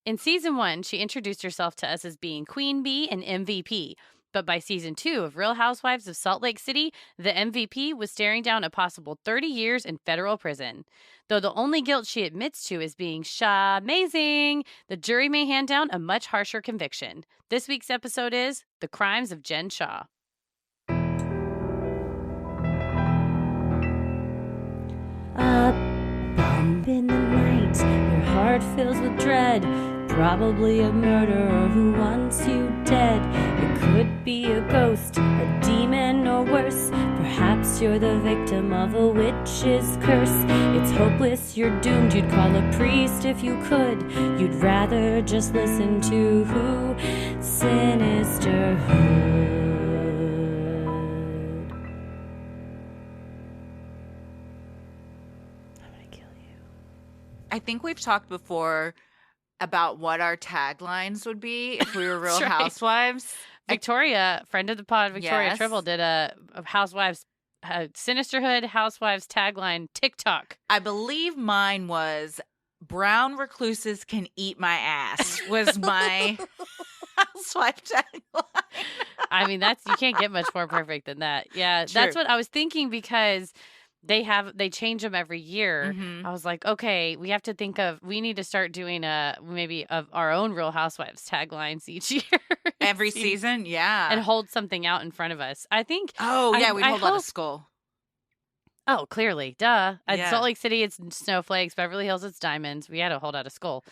In season 1, she introduced herself to us as being Queen Bee and MVP. But by season 2 of Real Housewives of Salt Lake City, the MVP was staring down a possible 30 years in federal prison. Though the only guilt she admits to is being Shah-Mazing, the jury may hand down a much harsher conviction. This week's episode is The Crimes of Jen Shah. A bump in the night, your heart fills with dread. Probably a murderer who wants you dead. It could be a ghost, a demon, or worse. Perhaps you're the victim of a witch's curse. It's hopeless, you're doomed. You'd call a priest if you could. You'd rather just listen to Sinisterhood. I think we've talked before about what our taglines would be if we were Real Right. Housewives. Victoria, friend of the pod, Victoria Yes. Tribble, did a Housewives, Sinisterhood Housewives tagline TikTok. I believe mine was brown recluses can eat my ass was my housewife tagline. I mean, you can't get much more perfect than that. Yeah, True. that's what I was thinking because they change them every year. Mhm. I was like, okay, we need to start doing maybe of our own Real Housewives taglines each year. Every season, yeah. And hold something out in front of us. I think. Oh, yeah, we I hold out a hope- skull. Oh, clearly. Duh. At Yeah. Salt Lake City, it's snowflakes. Beverly Hills, it's diamonds. We had to hold out a skull.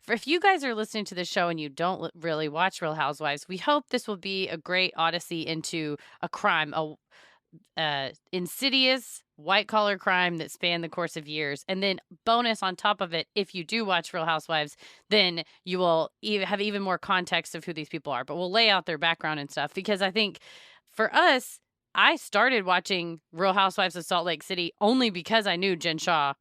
If you guys are listening to the show and you don't really watch Real Housewives, we hope this will be a great odyssey into a crime, a insidious white-collar crime that spanned the course of years. And then bonus on top of it, if you do watch Real Housewives, then you will have even more context of who these people are. But we'll lay out their background and stuff because I think for us, I started watching Real Housewives of Salt Lake City only because I knew Jen Shah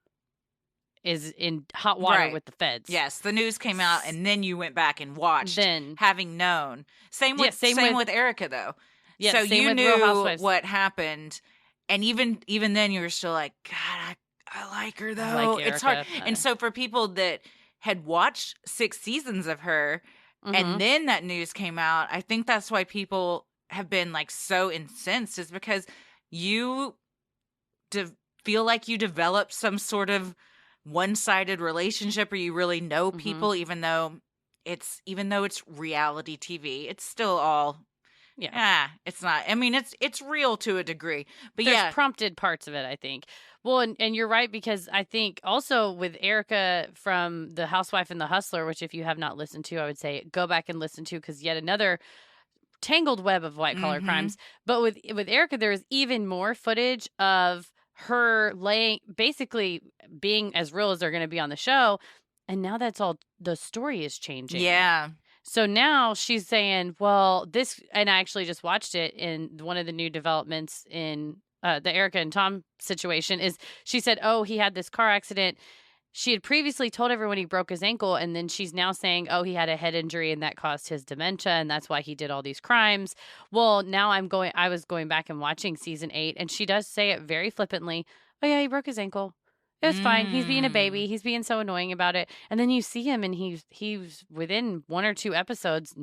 is in hot water Right. with the feds. Yes, the news came out, and then you went back and watched, Then, having known. Same with same with Erica, though. yeah, So same you with Real knew Housewives. what happened, and even then you were still like, God, I like her though. like It's hard. Erica. And so for people that had watched 6 seasons of her, Mhm. and then that news came out, I think that's why people have been like so incensed, is because you feel like you developed some sort of one-sided relationship, or you really know Mhm. people, even though it's reality TV. It's still all it's not. I mean, it's real to a degree, but There's prompted parts of it, I think. Well, and you're right, because I think also with Erica from The Housewife and the Hustler, which if you have not listened to, I would say go back and listen to, because yet another tangled web of white collar Mhm. crimes. But with Erica, there is even more footage of her basically being as real as they're going to be on the show. And now that's all, the story is changing. Yeah. So now she's saying, well, this, and I actually just watched it in one of the new developments in the Erica and Tom situation, is she said, oh, he had this car accident. She had previously told everyone he broke his ankle, and then she's now saying, oh, he had a head injury and that caused his dementia, and that's why he did all these crimes. Well, now I was going back and watching season 8, and she does say it very flippantly. Oh, yeah, he broke his ankle. It was fine. He's being a baby. He's being so annoying about it. And then you see him, and he's within 1 or 2 episodes,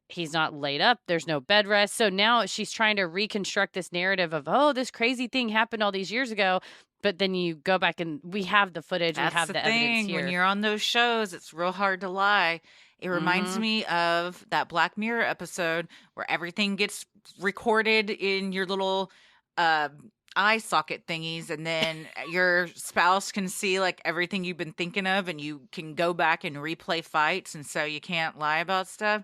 he's not laid up. There's no bed rest. So now she's trying to reconstruct this narrative of, oh, this crazy thing happened all these years ago. But then you go back and we have the footage. That's we have the the thing. evidence here. When you're on those shows, it's real hard to lie. It reminds Mhm. me of that Black Mirror episode where everything gets recorded in your little eye socket thingies, and then your spouse can see like everything you've been thinking of, and you can go back and replay fights, and so you can't lie about stuff.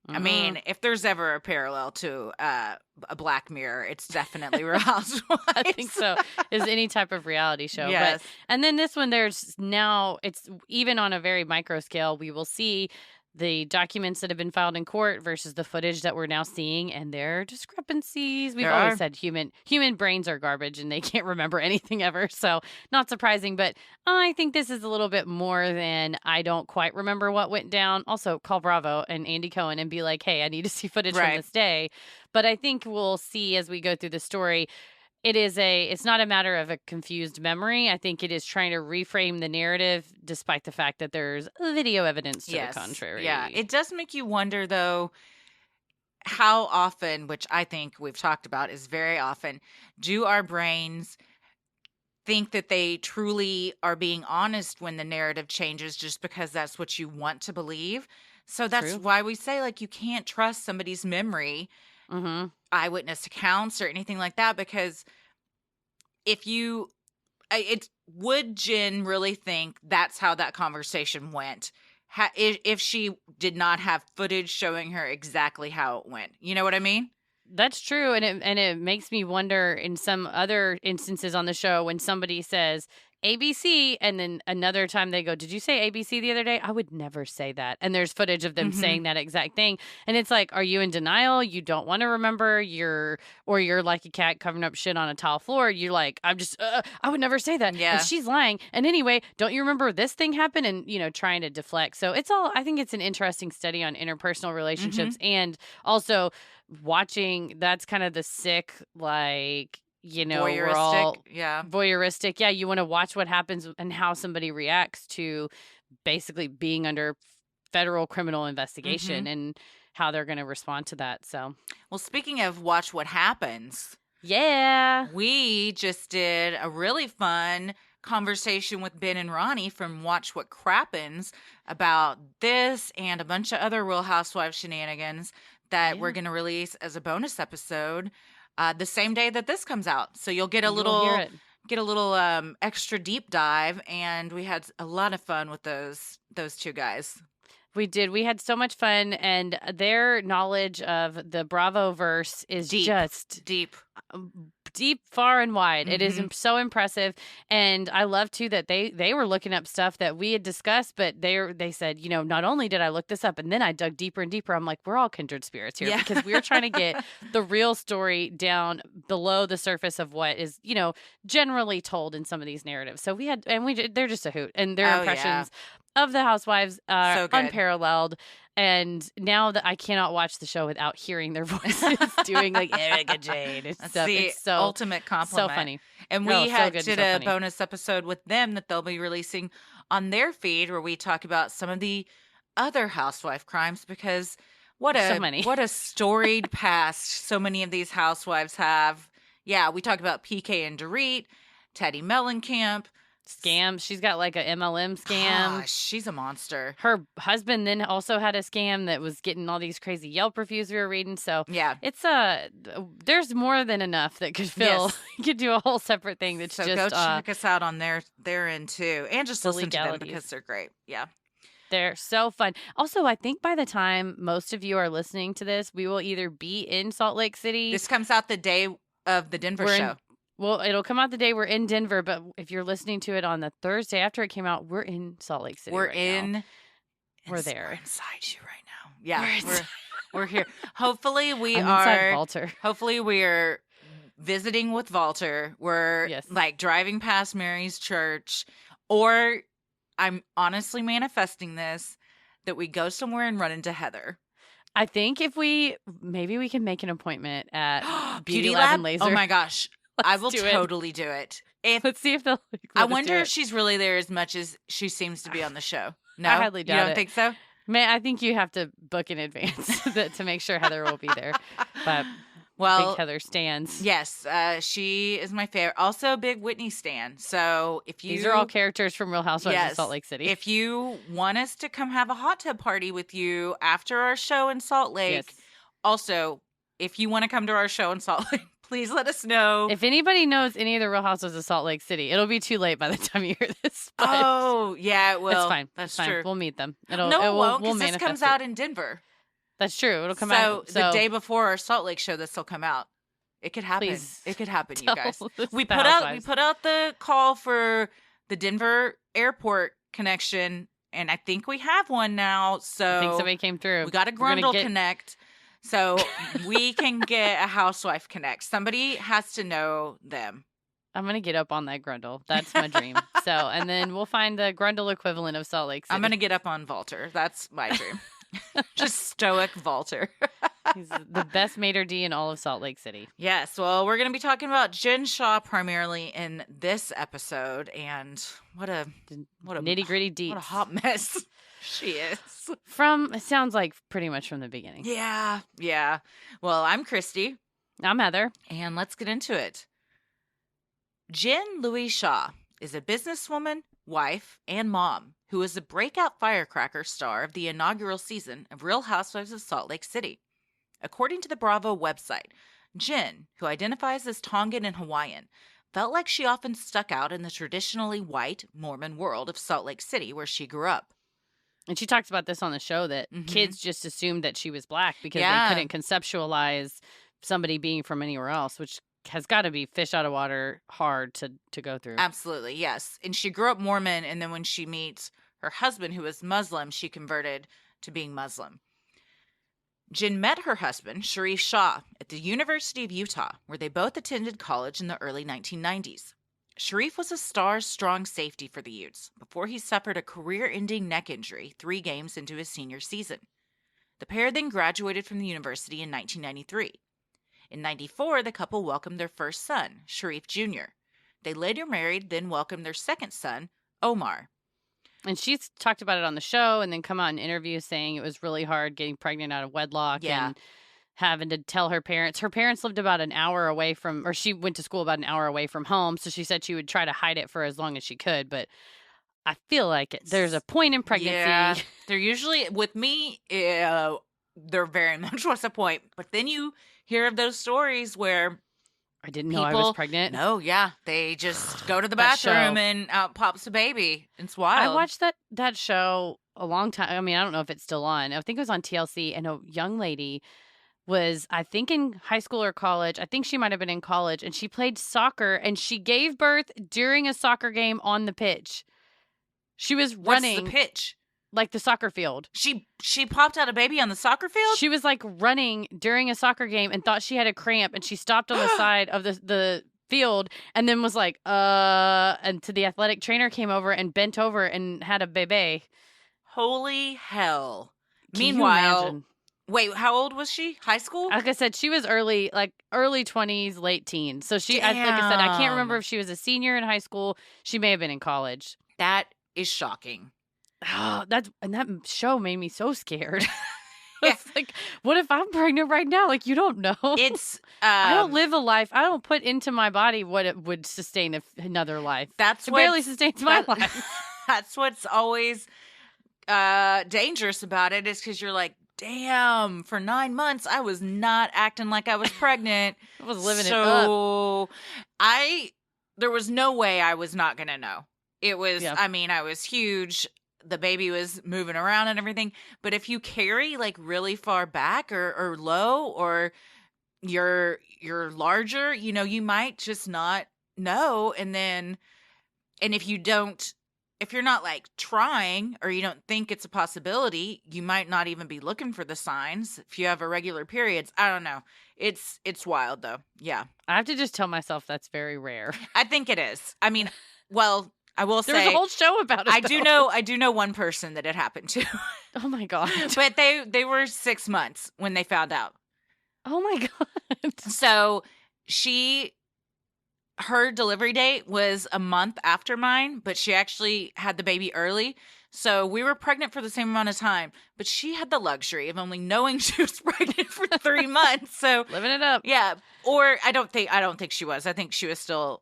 I mean, if there's ever a parallel to a Black Mirror, it's definitely Real Housewives. I think so. Is any type of reality show. Yes. And then this one, it's even on a very micro scale, we will see the documents that have been filed in court versus the footage that we're now seeing, and there are discrepancies. We've There always are. said human brains are garbage and they can't remember anything ever, so not surprising. But I think this is a little bit more than I don't quite remember what went down. Also, call Bravo and Andy Cohen and be like, hey, I need to see footage from Right. this day. But I think we'll see as we go through the story, it's not a matter of a confused memory. I think it is trying to reframe the narrative despite the fact that there's video evidence to the contrary. Yeah. It does make you wonder, though, how often, which I think we've talked about is very often, do our brains think that they truly are being honest when the narrative changes just because that's what you want to believe? So that's True. why we say, like, you can't trust somebody's memory, Mm-hmm. eyewitness accounts or anything like that, because if you, would Jen really think that's how that conversation went? If she did not have footage showing her exactly how it went, you know what I mean? That's true, and it makes me wonder in some other instances on the show when somebody says ABC and then another time they go, "Did you say ABC the other day?" I would never say that. And there's footage of them saying that exact thing. And it's like, are you in denial? You don't want to remember, you're like a cat covering up shit on a tile floor. You're like, I would never say that. Yeah. And she's lying. And anyway, don't you remember this thing happened? And, trying to deflect. So I think it's an interesting study on interpersonal relationships and also watching. That's kind of the sick, like, we're all voyeuristic. Yeah, you want to watch what happens and how somebody reacts to basically being under federal criminal investigation and how they're going to respond to that. So, well, speaking of watch what happens, yeah, we just did a really fun conversation with Ben and Ronnie from Watch What Crappens about this and a bunch of other Real Housewives shenanigans that we're going to release as a bonus episode the same day that this comes out. So you'll get a little extra deep dive, and we had a lot of fun with those two guys. We did. We had so much fun, and their knowledge of the Bravo verse is just deep, far and wide. It is so impressive, and I love too that they were looking up stuff that we had discussed, but they said, not only did I look this up, and then I dug deeper and deeper. I'm like, we're all kindred spirits here because we're trying to get the real story down below the surface of what is generally told in some of these narratives. So they're just a hoot, and their impressions of the Housewives are so good. Unparalleled. And now that I cannot watch the show without hearing their voices doing like Erica Jane and stuff. It's the ultimate compliment. So funny. And we did a bonus episode with them that they'll be releasing on their feed where we talk about some of the other housewife crimes, because what a storied past so many of these housewives have. Yeah, we talk about PK and Dorit, Teddy Mellencamp. Scam. She's got like a MLM scam. She's a monster. Her husband then also had a scam that was getting all these crazy Yelp reviews we were reading. So yeah, it's there's more than enough that could fill. You could do a whole separate thing that's just go check us out on their end too, and just listen to them because they're great. Yeah. They're so fun. Also, I think by the time most of you are listening to this, we will either be in Salt Lake City. This comes out the day of the Denver show. Well, it'll come out the day we're in Denver, but if you're listening to it on the Thursday after it came out, we're in Salt Lake City. We're there. We're inside you right now. Yeah, we're here. Hopefully we are inside Walter. Hopefully we are visiting with Walter. We're like driving past Mary's church, or I'm honestly manifesting this, that we go somewhere and run into Heather. I think maybe we can make an appointment at Beauty Lab and Laser. Oh my gosh. I will totally do it. Let's see if they'll. I wonder if she's really there as much as she seems to be on the show. No, I highly doubt it. You don't think so? I think you have to book in advance to make sure Heather will be there. But big Heather stands. Yes, she is my favorite. Also, a big Whitney stan. So these are all characters from Real Housewives of Salt Lake City. If you want us to come have a hot tub party with you after our show in Salt Lake, also if you want to come to our show in Salt Lake, please let us know. If anybody knows any of the Real Housewives of Salt Lake City, it'll be too late by the time you hear this. Oh, yeah, it will. That's fine. That's fine. true. We'll meet them. It won't, because this comes out in Denver. That's true. It'll come out. So the day before our Salt Lake show, this will come out. It could happen. Please it could happen, you guys. We put out the call for the Denver airport connection, and I think we have one now. So I think somebody came through. We got a Grundle connect. So we can get a housewife connect. Somebody has to know them. I'm going to get up on that Grundle. That's my dream. And then we'll find the Grundle equivalent of Salt Lake City. I'm going to get up on Walter. That's my dream. Just stoic Walter. He's the best maitre d' in all of Salt Lake City. Yes, well, we're going to be talking about Jen Shah primarily in this episode, and what a Nitty-gritty deets. What a hot mess she is. It sounds like pretty much from the beginning. Yeah. Well, I'm Christy. I'm Heather. And let's get into it. Jen Louise Shah is a businesswoman, wife, and mom who is the breakout firecracker star of the inaugural season of Real Housewives of Salt Lake City. According to the Bravo website, Jen, who identifies as Tongan and Hawaiian, felt like she often stuck out in the traditionally white Mormon world of Salt Lake City where she grew up. And she talks about this on the show that kids just assumed that she was black because they couldn't conceptualize somebody being from anywhere else, which has got to be fish out of water hard to go through. Absolutely, yes. And she grew up Mormon, and then when she meets her husband, who is Muslim, she converted to being Muslim. Jen met her husband, Sharif Shah, at the University of Utah, where they both attended college in the early 1990s. Sharif was a strong safety for the Utes before he suffered a career-ending neck injury 3 games into his senior season. The pair then graduated from the university in 1993. In 94, the couple welcomed their first son, Sharif Jr. They later married, then welcomed their second son, Omar. And she's talked about it on the show and then come out in interviews saying it was really hard getting pregnant out of wedlock and having to tell her parents. Her parents lived about an hour away from, or she went to school about an hour away from home. So she said she would try to hide it for as long as she could. But I feel like there's a point in pregnancy. Yeah, they're usually, with me, there very much was a point. But then you hear of those stories where I didn't know I was pregnant. No, yeah. They just go to the bathroom and out pops a baby. It's wild. I watched that show a long time. I mean, I don't know if it's still on. I think it was on TLC, and a young lady was, I think, in high school or college. I think she might have been in college, and she played soccer, and she gave birth during a soccer game on the pitch. She was running. What's the pitch? Like the soccer field. She popped out a baby on the soccer field? She was like running during a soccer game and thought she had a cramp, and she stopped on the side of the field and then was like, and the athletic trainer came over and bent over and had a baby. Holy hell. Can you Meanwhile, imagine? Wait, how old was she? High school? Like I said, she was early 20s, late teens. So like I said, I can't remember if she was a senior in high school. She may have been in college. That is shocking. Oh, that show made me so scared. It's like, what if I'm pregnant right now? Like, you don't know. It's I don't live a life. I don't put into my body what it would sustain another life. It barely sustains my life. That's what's always dangerous about it, is because you're like, damn, for 9 months I was not acting like I was pregnant. I was living it up. So there was no way I was not gonna know. It was, I mean, I was huge. The baby was moving around and everything. But if you carry like really far back or low, or you're larger, you might just not know. And if you're not like trying, or you don't think it's a possibility, you might not even be looking for the signs. If you have irregular periods, I don't know. It's wild though. Yeah. I have to just tell myself that's very rare. I think it is. I mean, well, I will say there's a whole show about it. I do know one person that it happened to. Oh my God. But they were 6 months when they found out. Oh my God. So her delivery date was a month after mine, but she actually had the baby early. So we were pregnant for the same amount of time, but she had the luxury of only knowing she was pregnant for 3 months. So living it up. Yeah. Or I don't think she was. I think she was still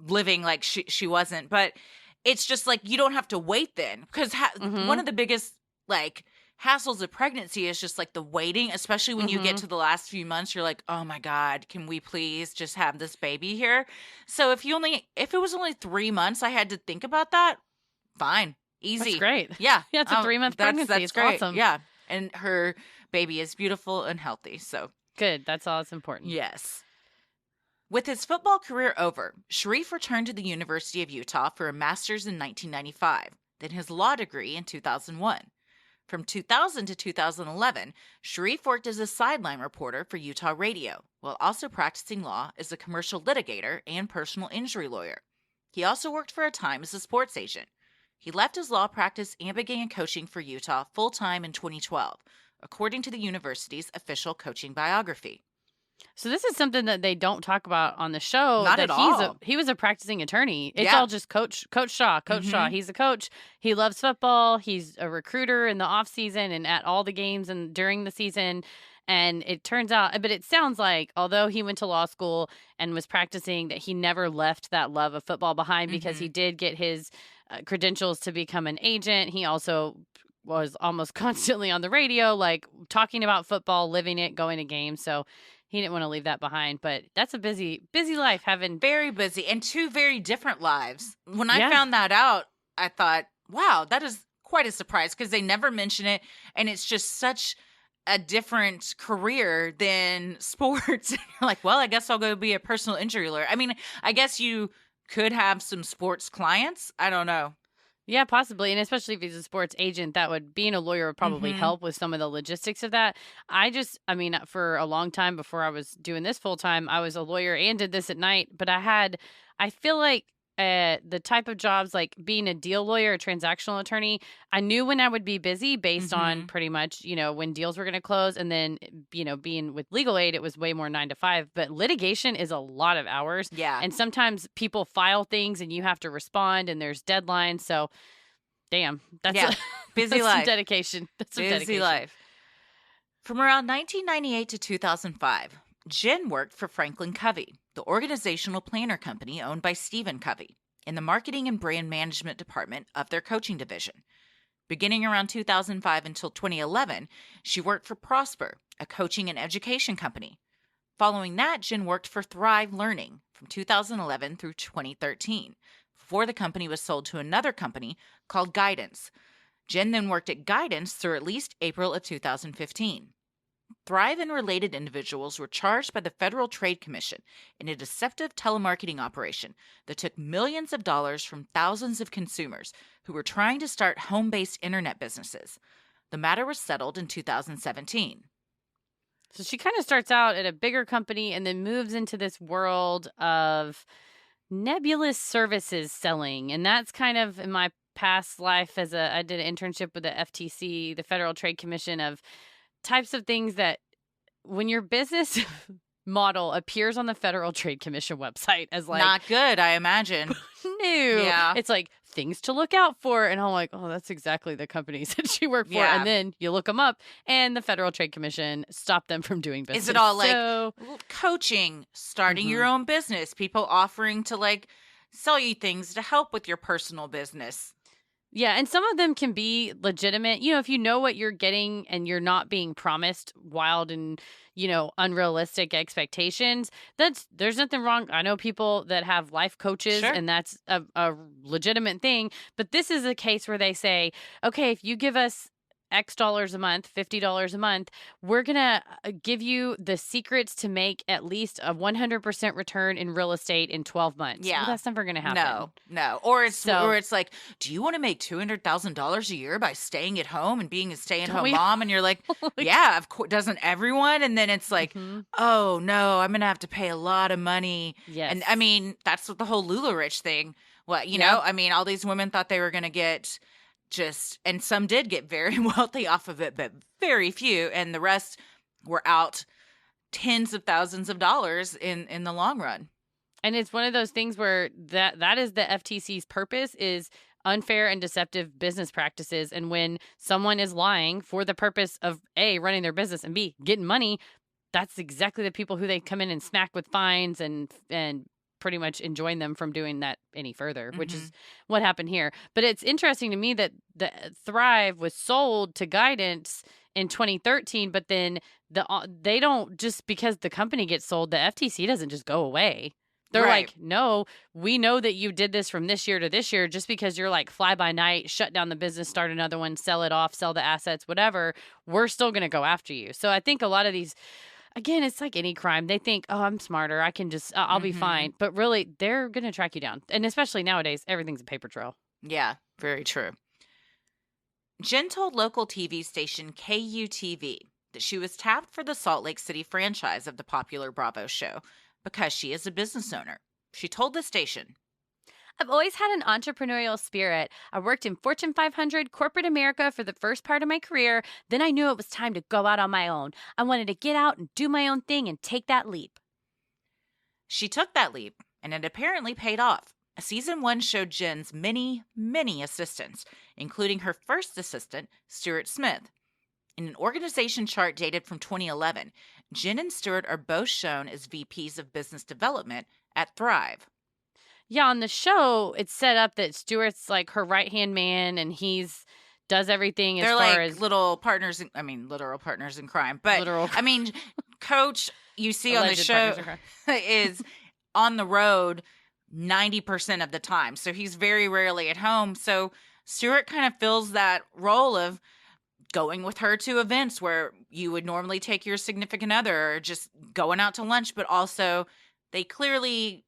living like she wasn't. But it's just like, you don't have to wait then, because one of the biggest like hassles of pregnancy is just like the waiting, especially when you get to the last few months. You're like, oh my God, can we please just have this baby here? So if it was only 3 months I had to think about that, fine, easy. That's great. Yeah. Yeah, it's a 3-month pregnancy. That's it's great. awesome. Yeah. And her baby is beautiful and healthy. So good. That's all that's important. Yes. With his football career over, Sharif returned to the University of Utah for a master's in 1995, then his law degree in 2001. From 2000 to 2011, Sharif worked as a sideline reporter for Utah Radio, while also practicing law as a commercial litigator and personal injury lawyer. He also worked for a time as a sports agent. He left his law practice and began coaching for Utah full-time in 2012, according to the university's official coaching biography. So this is something that they don't talk about on the show. Not that at all. He was a practicing attorney. It's Yeah. all just Coach Shaw. Coach Shaw. He's a coach. He loves football. He's a recruiter in the off season and at all the games and during the season. And it turns out, but it sounds like although he went to law school and was practicing, that he never left that love of football behind because he did get his credentials to become an agent. He also was almost constantly on the radio, like talking about football, living it, going to games. So he didn't want to leave that behind, but that's a busy life having. Very busy and two very different lives. When I Yeah. found that out, I thought, wow, that is quite a surprise because they never mention it. And it's just such a different career than sports. You're like, well, I guess I'll go be a personal injury lawyer. I mean, I guess you could have some sports clients. I don't know. Yeah, possibly. And especially if he's a sports agent, being a lawyer would probably help with some of the logistics of that. I mean, for a long time before I was doing this full time, I was a lawyer and did this at night. But I feel like the type of jobs like being a deal lawyer, a transactional attorney, I knew when I would be busy based on pretty much, when deals were going to close. And then, being with legal aid, it was way more 9 to 5. But litigation is a lot of hours. Yeah. And sometimes people file things and you have to respond and there's deadlines. So, damn, that's busy that's life. some dedication. That's some Busy dedication. life. From around 1998 to 2005, Jen worked for Franklin Covey, the organizational planner company owned by Stephen Covey, in the marketing and brand management department of their coaching division. Beginning around 2005 until 2011, she worked for Prosper, a coaching and education company. Following that, Jen worked for Thrive Learning from 2011 through 2013, before the company was sold to another company called Guidance. Jen then worked at Guidance through at least April of 2015. Thrive and related individuals were charged by the Federal Trade Commission in a deceptive telemarketing operation that took millions of dollars from thousands of consumers who were trying to start home-based internet businesses. The matter was settled in 2017. So she kind of starts out at a bigger company and then moves into this world of nebulous services selling. And that's kind of in my past life I did an internship with the FTC, the Federal Trade Commission, of types of things that when your business model appears on the Federal Trade Commission website as like not good, I imagine. new. Yeah. It's like things to look out for. And I'm like, oh, that's exactly the companies that she worked for. Yeah. And then you look them up and the Federal Trade Commission stopped them from doing business. Is it all So, like coaching, starting your own business, people offering to like sell you things to help with your personal business? yeah, and some of them can be legitimate. If you know what you're getting and you're not being promised wild and, unrealistic expectations, there's nothing wrong. I know people that have life coaches Sure. and that's a legitimate thing. But this is a case where they say, okay, if you give us X dollars a month, $50 a month, we're going to give you the secrets to make at least a 100% return in real estate in 12 months. Yeah. Well, that's never going to happen. No. Or it's like, do you want to make $200,000 a year by staying at home and being a stay-at-home mom? And you're like, yeah, of course, doesn't everyone? And then it's like, oh no, I'm going to have to pay a lot of money. Yes. And I mean, that's what the whole LuLaRich thing. Well, know, I mean, all these women thought they were going to get and some did get very wealthy off of it, but very few. And the rest were out tens of thousands of dollars in the long run. And it's one of those things where that is the FTC's purpose, is unfair and deceptive business practices. And when someone is lying for the purpose of A, running their business, and B, getting money, that's exactly the people who they come in and smack with fines and pretty much enjoin them from doing that any further, which is what happened here. But it's interesting to me that the Thrive was sold to Guidance in 2013, but then they don't, just because the company gets sold, the FTC doesn't just go away. They're like, no, we know that you did this from this year to this year. Just because you're like fly by night, shut down the business, start another one, sell it off, sell the assets, whatever, we're still going to go after you. So I think a lot of these, again, it's like any crime. They think, oh, I'm smarter. I can just, I'll be fine. But really, they're going to track you down. And especially nowadays, everything's a paper trail. Yeah, very true. Jen told local TV station KUTV that she was tapped for the Salt Lake City franchise of the popular Bravo show because she is a business owner. She told the station, I've always had an entrepreneurial spirit. I worked in Fortune 500 corporate America for the first part of my career. Then I knew it was time to go out on my own. I wanted to get out and do my own thing and take that leap. She took that leap, and it apparently paid off. Season 1 showed Jen's many, many assistants, including her first assistant, Stuart Smith. In an organization chart dated from 2011, Jen and Stuart are both shown as VPs of business development at Thrive. Yeah, on the show, it's set up that Stuart's like her right-hand man, and does everything as They're far like as little partners, literal partners in crime. But, literal. Coach, you see on the Alleged show, partners in crime. is on the road 90% of the time. So he's very rarely at home. So Stuart kind of fills that role of going with her to events where you would normally take your significant other, or just going out to lunch, but also they clearly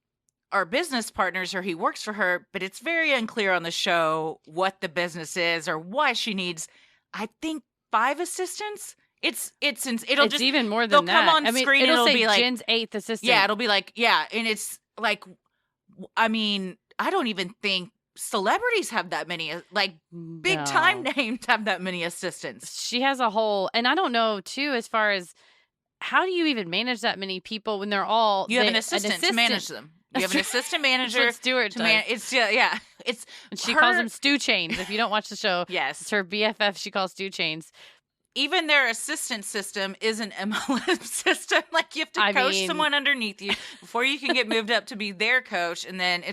are business partners, or he works for her, but it's very unclear on the show what the business is or why she needs, I think, 5 assistants. It's just even more they'll than that. come on screen and it'll say be like Jen's 8th assistant. Yeah, it'll be like, and it's like, I don't even think celebrities have that many, like big time names have that many assistants. She has a whole, and I don't know too, as far as how do you even manage that many people when they're all you have an assistant to manage them. You have an assistant manager. That's what Stuart to does. It's yeah. It's and she calls them stew chains. If you don't watch the show, yes, it's her BFF. She calls stew chains. Even their assistant system is an MLM system. Like you have to coach someone underneath you before you can get moved up to be their coach, and then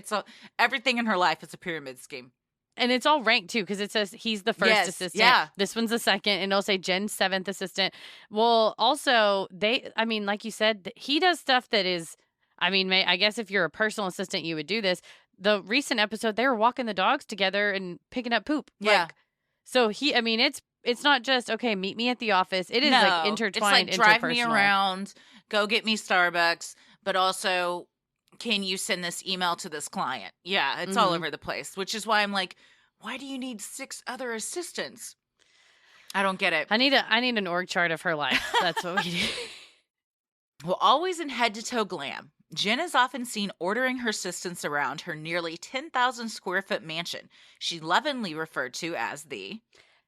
everything in her life is a pyramid scheme. And it's all ranked too, because it says he's the first assistant. Yeah. This one's the second, and it'll say Jen's 7th assistant. Well, also like you said, he does stuff that is. I guess if you're a personal assistant, you would do this. The recent episode, they were walking the dogs together and picking up poop. Yeah. So it's not just, okay, meet me at the office. It is like intertwined. It's like drive me around, go get me Starbucks, but also, can you send this email to this client? Yeah, it's all over the place, which is why I'm like, why do you need 6 other assistants? I don't get it. I need an org chart of her life. That's what we do. Well, always in head-to-toe glam, Jen is often seen ordering her assistants around her nearly 10,000 square foot mansion, she lovingly referred to as the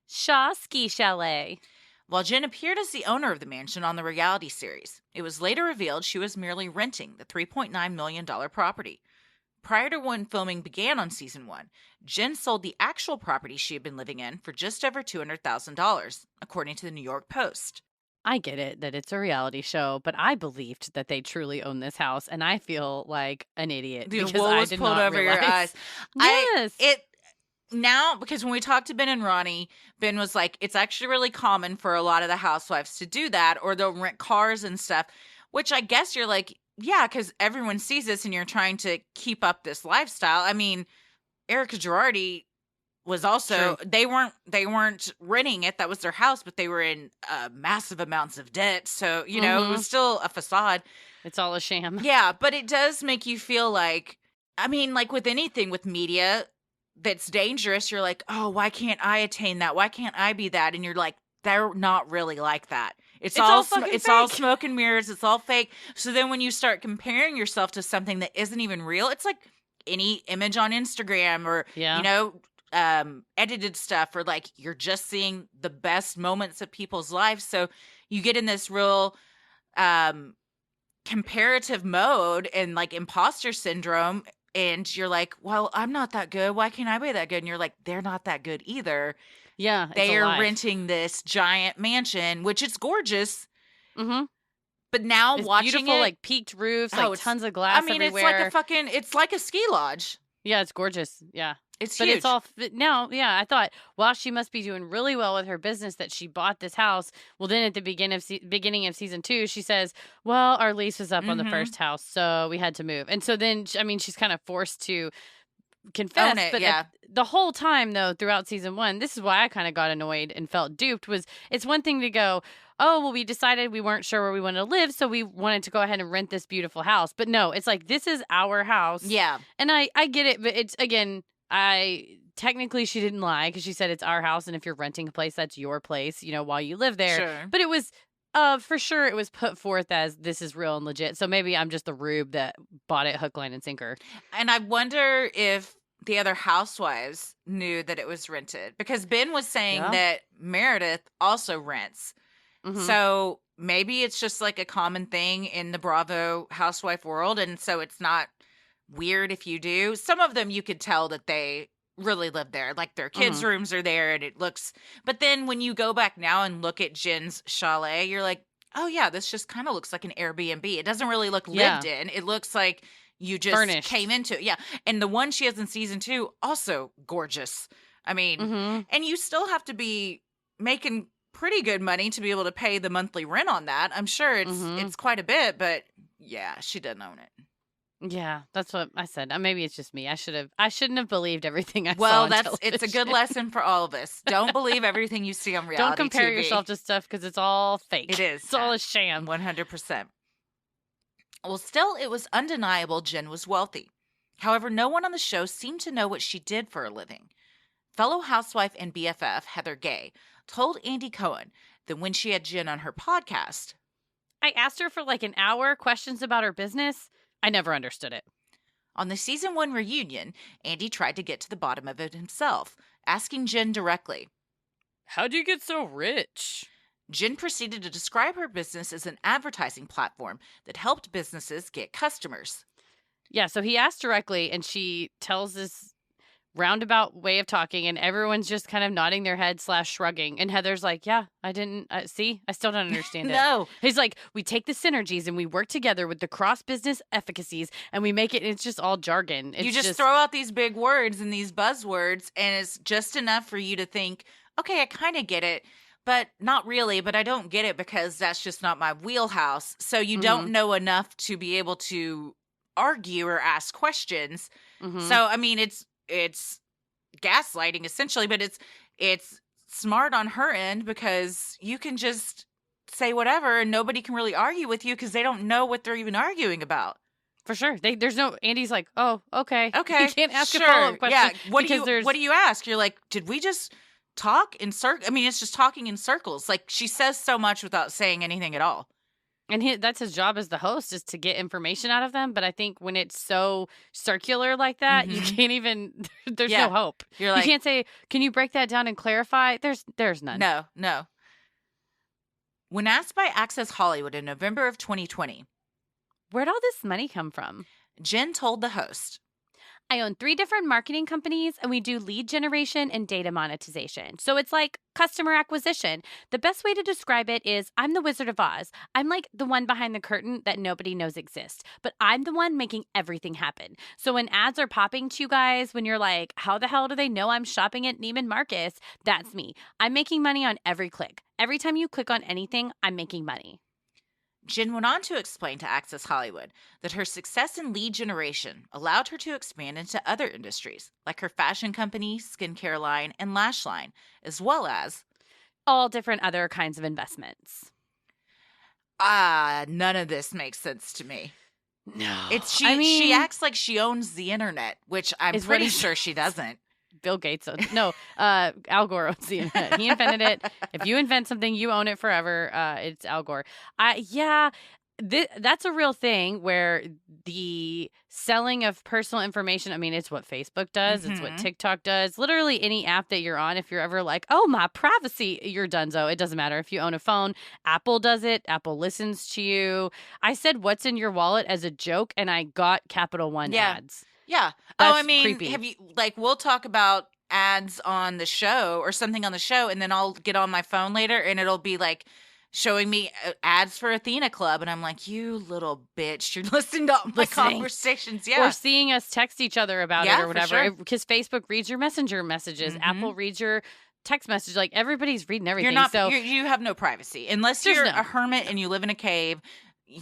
Shah Ski Chalet. While Jen appeared as the owner of the mansion on the reality series, it was later revealed she was merely renting the $3.9 million property. Prior to when filming began on season 1, Jen sold the actual property she had been living in for just over $200,000, according to the New York Post. I get it that it's a reality show, but I believed that they truly own this house, and I feel like an idiot The because wool I was did pulled not over realize. your eyes. Yes. Because when we talked to Ben and Ronnie, Ben was like, it's actually really common for a lot of the housewives to do that, or they'll rent cars and stuff, which I guess you're like, yeah, because everyone sees this and you're trying to keep up this lifestyle. Erica Girardi was also, they weren't renting it. That was their house, but they were in massive amounts of debt. So, it was still a facade. It's all a sham. Yeah, but it does make you feel like, like with anything with media that's dangerous, you're like, oh, why can't I attain that? Why can't I be that? And you're like, they're not really like that. It's all smoke and mirrors. It's all fake. So then when you start comparing yourself to something that isn't even real, it's like any image on Instagram or, edited stuff, or like you're just seeing the best moments of people's lives. So you get in this real comparative mode and like imposter syndrome. And you're like, well, I'm not that good. Why can't I be that good? And you're like, they're not that good either. Yeah. They are renting this giant mansion, which is gorgeous. Mm-hmm. But now it's watching beautiful, it, like peaked roofs, like tons of glass everywhere. it's like a ski lodge. Yeah, it's gorgeous. Yeah. It's but huge. It's all now. Yeah, I thought, well, she must be doing really well with her business that she bought this house. Well, then at the beginning of season 2, she says, "Well, our lease was up on the first house, so we had to move." And so then, she's kind of forced to confess. Own it, but yeah. The whole time, though, throughout season 1, this is why I kind of got annoyed and felt duped. Was it's one thing to go, oh, well, we decided we weren't sure where we wanted to live, so we wanted to go ahead and rent this beautiful house. But no, it's like, this is our house. Yeah, and I get it, but it's again. Technically she didn't lie because she said it's our house, and if you're renting a place, that's your place, while you live there. Sure. But it was for sure it was put forth as this is real and legit. So maybe I'm just the rube that bought it hook, line, and sinker. And I wonder if the other housewives knew that it was rented, because Ben was saying Yeah. that Meredith also rents. Mhm. So maybe it's just like a common thing in the Bravo housewife world. And so it's not weird if you do. Some of them you could tell that they really live there. Like their kids' Mhm. rooms are there and it looks. But then when you go back now and look at Jen's chalet, you're like, oh yeah, this just kind of looks like an Airbnb. It doesn't really look Yeah. lived in. It looks like you just Furnished. came into it. Yeah. And the one she has in season 2, also gorgeous. I mean, Mhm. and you still have to be making pretty good money to be able to pay the monthly rent on that. I'm sure Mhm. it's quite a bit, but yeah, she doesn't own it. Yeah, that's what I said. Maybe it's just me. I shouldn't have believed everything I saw Well, on it's a good television. lesson for all of us. Don't believe everything you see on reality Don't compare TV. yourself to stuff because it's all fake. It is. It's all a sham. 100%. Well, still, it was undeniable Jen was wealthy. However, no one on the show seemed to know what she did for a living. Fellow housewife and BFF Heather Gay told Andy Cohen that when she had Jen on her podcast, I asked her for like an hour questions about her business. I never understood it. on the season 1 reunion, Andy tried to get to the bottom of it himself, asking Jen directly. How'd you get so rich? Jen proceeded to describe her business as an advertising platform that helped businesses get customers. Yeah, so he asked directly, and she tells this roundabout way of talking, and everyone's just kind of nodding their head / shrugging. And Heather's like, yeah, I didn't see. I still don't understand it. No. He's like, we take the synergies and we work together with the cross-business efficacies and we make it, it's just all jargon. It's You just throw out these big words and these buzzwords, and it's just enough for you to think, okay, I kind of get it, but not really, but I don't get it because that's just not my wheelhouse. So you don't know enough to be able to argue or ask questions. Mhm. So, I mean, it's gaslighting essentially, but it's smart on her end because you can just say whatever and nobody can really argue with you because they don't know what they're even arguing about. For sure. There's no, Andy's like, oh, okay. Okay. You can't ask sure. a follow-up question. Yeah. What do you ask? You're like, did we just talk in circles? I mean, it's just talking in circles. Like she says so much without saying anything at all. And that's his job as the host, is to get information out of them. But I think when it's so circular like that, you can't even, there's no hope. You're like, you can't say, can you break that down and clarify? There's none. No. When asked by Access Hollywood in November of 2020, where'd all this money come from? Jen told the host, I own 3 different marketing companies, and we do lead generation and data monetization. So it's like customer acquisition. The best way to describe it is I'm the Wizard of Oz. I'm like the one behind the curtain that nobody knows exists, but I'm the one making everything happen. So when ads are popping to you guys, when you're like, how the hell do they know I'm shopping at Neiman Marcus? That's me. I'm making money on every click. Every time you click on anything, I'm making money. Jen went on to explain to Access Hollywood that her success in lead generation allowed her to expand into other industries, like her fashion company, skincare line, and lash line, as well as all different other kinds of investments. None of this makes sense to me. No. She acts like she owns the internet, which I'm pretty sure she doesn't. Bill Gates owns. No, Al Gore owns the internet. He invented it. If you invent something, you own it forever. It's Al Gore. That's a real thing where the selling of personal information, I mean, it's what Facebook does. It's what TikTok does. Literally any app that you're on, if you're ever like, oh, my privacy, you're donezo. It doesn't matter. If you own a phone, Apple does it. Apple listens to you. I said, what's in your wallet as a joke, and I got Capital One ads. Yeah. That's I mean, creepy. have you, we'll talk about ads on the show or something on the show, and then I'll get on my phone later and it'll be like showing me ads for Athena Club. And I'm like, you little bitch, you're listening to all my conversations. Yeah. Or seeing us text each other about it or whatever. Because Facebook reads your messenger messages. Apple reads your text message. Like everybody's reading everything. You have no privacy. Unless you're a hermit and you live in a cave.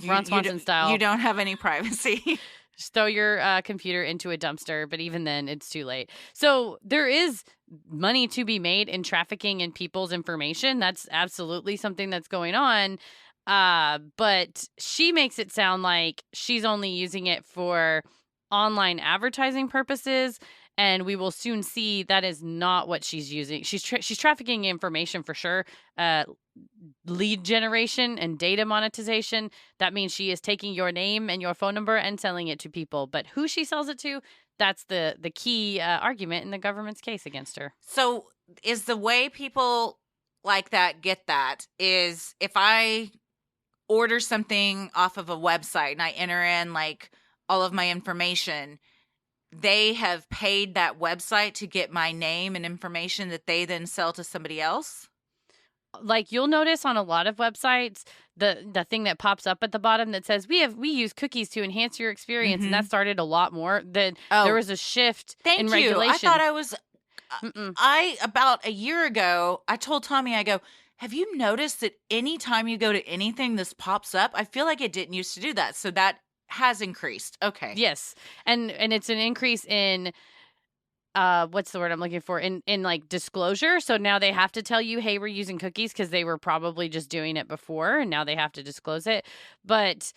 Ron Swanson style. You don't have any privacy. Just throw your computer into a dumpster, but even then, it's too late. So there is money to be made in trafficking in people's information. That's absolutely something that's going on. But she makes it sound like she's only using it for online advertising purposes. And we will soon see that is not what she's using. She's trafficking information for sure. Lead generation and data monetization. That means she is taking your name and your phone number and selling it to people. But who she sells it to, that's the key argument in the government's case against her. So is the way people like that get that is if I order something off of a website and I enter in like all of my information, they have paid that website to get my name and information that they then sell to somebody else? Like you'll notice on a lot of websites, the thing that pops up at the bottom that says we use cookies to enhance your experience, and that started a lot more. There was a shift in regulation. I thought I was. About a year ago, I told Tommy, I go, have you noticed that anytime you go to anything, this pops up? I feel like it didn't used to do that, so that has increased. Okay. Yes, and it's an increase in. What's the word I'm looking for? In like disclosure. So now they have to tell you, hey, we're using cookies, because they were probably just doing it before, and now they have to disclose it. But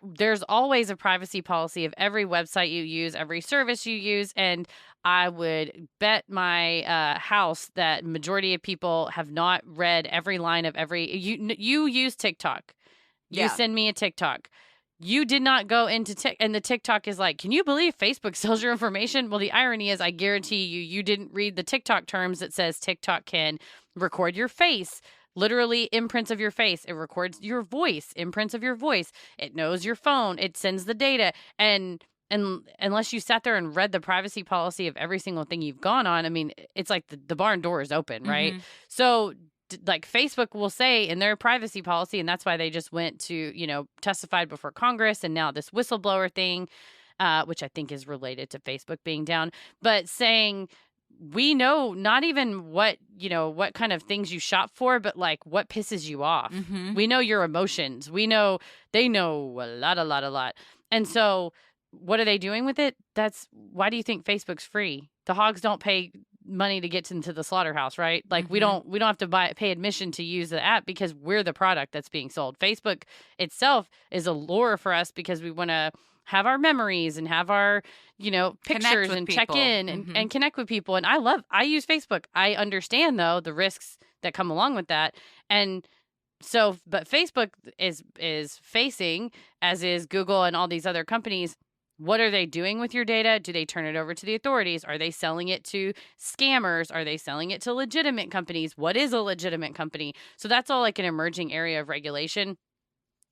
there's always a privacy policy of every website you use, every service you use, and I would bet my house that majority of people have not read every line of every. You use TikTok. You send me a TikTok. You did not go into and the TikTok is like, can you believe Facebook sells your information? Well, the irony is, I guarantee you didn't read the TikTok terms that says TikTok can record your face, literally imprints of your face. It records your voice, imprints of your voice. It knows your phone. It sends the data. And unless you sat there and read the privacy policy of every single thing you've gone on, I mean, it's like the barn door is open, right? So like Facebook will say in their privacy policy, and that's why they just went to, testified before Congress, and now this whistleblower thing, which I think is related to Facebook being down, but saying we know not even what kind of things you shop for, but like what pisses you off. We know your emotions. We know they know a lot. And so what are they doing with it? Why do you think Facebook's free? The hogs don't pay money to get into the slaughterhouse, right? Like we don't have to pay admission to use the app, because we're the product that's being sold. Facebook itself is a lure for us because we want to have our memories and have our, pictures and check in and connect with people. And I use Facebook. I understand though the risks that come along with that. And so, but Facebook is facing, as is Google and all these other companies, what are they doing with your data? Do they turn it over to the authorities? Are they selling it to scammers? Are they selling it to legitimate companies? What is a legitimate company? So that's all like an emerging area of regulation.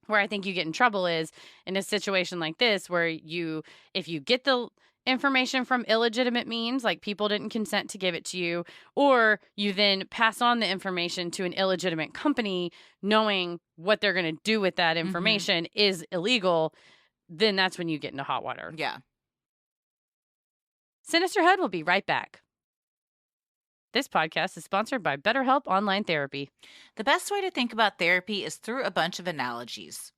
Where I think you get in trouble is in a situation like this, where if you get the information from illegitimate means, like people didn't consent to give it to you, or you then pass on the information to an illegitimate company, knowing what they're going to do with that information is illegal, then that's when you get into hot water. Yeah. Sinisterhood will be right back. This podcast is sponsored by BetterHelp Online Therapy. The best way to think about therapy is through a bunch of analogies.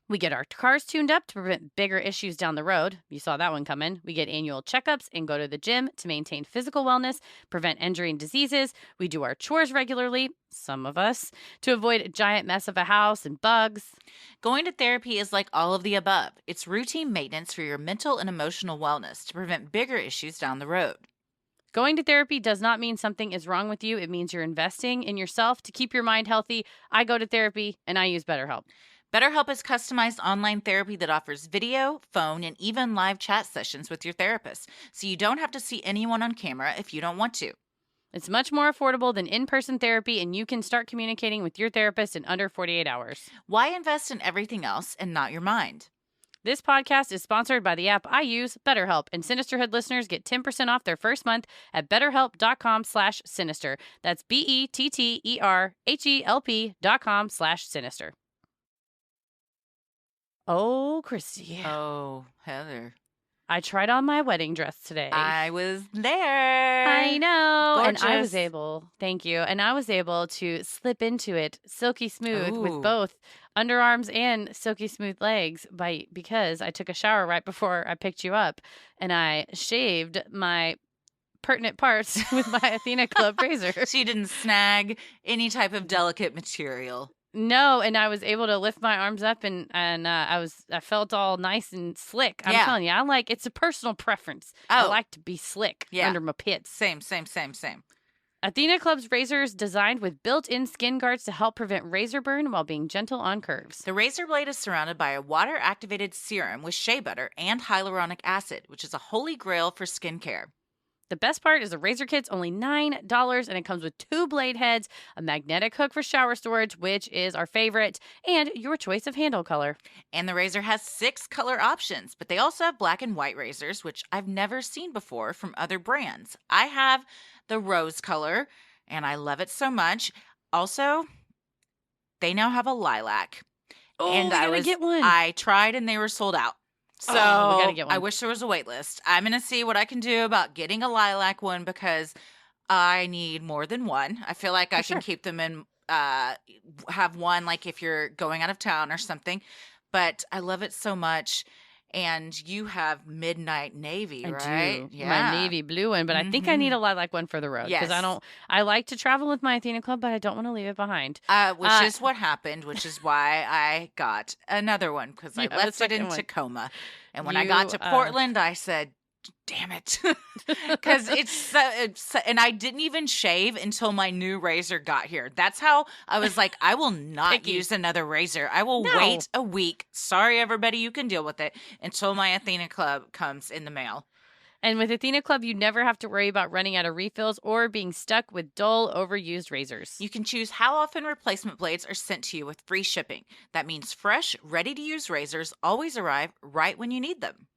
We get our cars tuned up to prevent bigger issues down the road. You saw that one coming. We get annual checkups and go to the gym to maintain physical wellness, prevent injury and diseases. We do our chores regularly, some of us, to avoid a giant mess of a house and bugs. Going to therapy is like all of the above. It's routine maintenance for your mental and emotional wellness to prevent bigger issues down the road. Going to therapy does not mean something is wrong with you. It means you're investing in yourself to keep your mind healthy. I go to therapy and I use BetterHelp. BetterHelp is customized online therapy that offers video, phone, and even live chat sessions with your therapist, so you don't have to see anyone on camera if you don't want to. It's much more affordable than in-person therapy, and you can start communicating with your therapist in under 48 hours. Why invest in everything else and not your mind? This podcast is sponsored by the app I use, BetterHelp, and Sinisterhood listeners get 10% off their first month at betterhelp.com/sinister. That's BetterHelp.com/sinister. Oh, Christy. Oh, Heather. I tried on my wedding dress today. I was there. I know. Gorgeous. And I was able, thank you, and I was able to slip into it silky smooth with both underarms and silky smooth legs because I took a shower right before I picked you up, and I shaved my pertinent parts with my Athena Club razor. So you didn't snag any type of delicate material. No, and I was able to lift my arms up, and I felt all nice and slick. I'm telling you, it's a personal preference. I like to be slick under my pits. Same. Athena Club's razors designed with built-in skin guards to help prevent razor burn while being gentle on curves. The razor blade is surrounded by a water-activated serum with shea butter and hyaluronic acid, which is a holy grail for skincare. The best part is the razor kit's only $9, and it comes with 2 blade heads, a magnetic hook for shower storage, which is our favorite, and your choice of handle color. And the razor has 6 color options, but they also have black and white razors, which I've never seen before from other brands. I have the rose color, and I love it so much. Also, they now have a lilac. Oh, and we gotta get one. I tried and they were sold out. So we gotta get one. I wish there was a wait list. I'm going to see what I can do about getting a lilac one because I need more than one. I feel like I can keep them in, have one like if you're going out of town or something. But I love it so much. And you have midnight navy, right? I do. Yeah. My navy blue one, but I think I need a lilac one for the road because I like to travel with my Athena Club, but I don't want to leave it behind. Which is what happened, which is why I got another one because I left it in Tacoma. And when I got to Portland, I said, damn it. Because it's and I didn't even shave until my new razor got here. That's how I was like, I will not use another razor. I will wait a week. Sorry, everybody, you can deal with it until my Athena Club comes in the mail. And with Athena Club, you never have to worry about running out of refills or being stuck with dull, overused razors. You can choose how often replacement blades are sent to you with free shipping. That means fresh, ready-to-use razors always arrive right when you need them.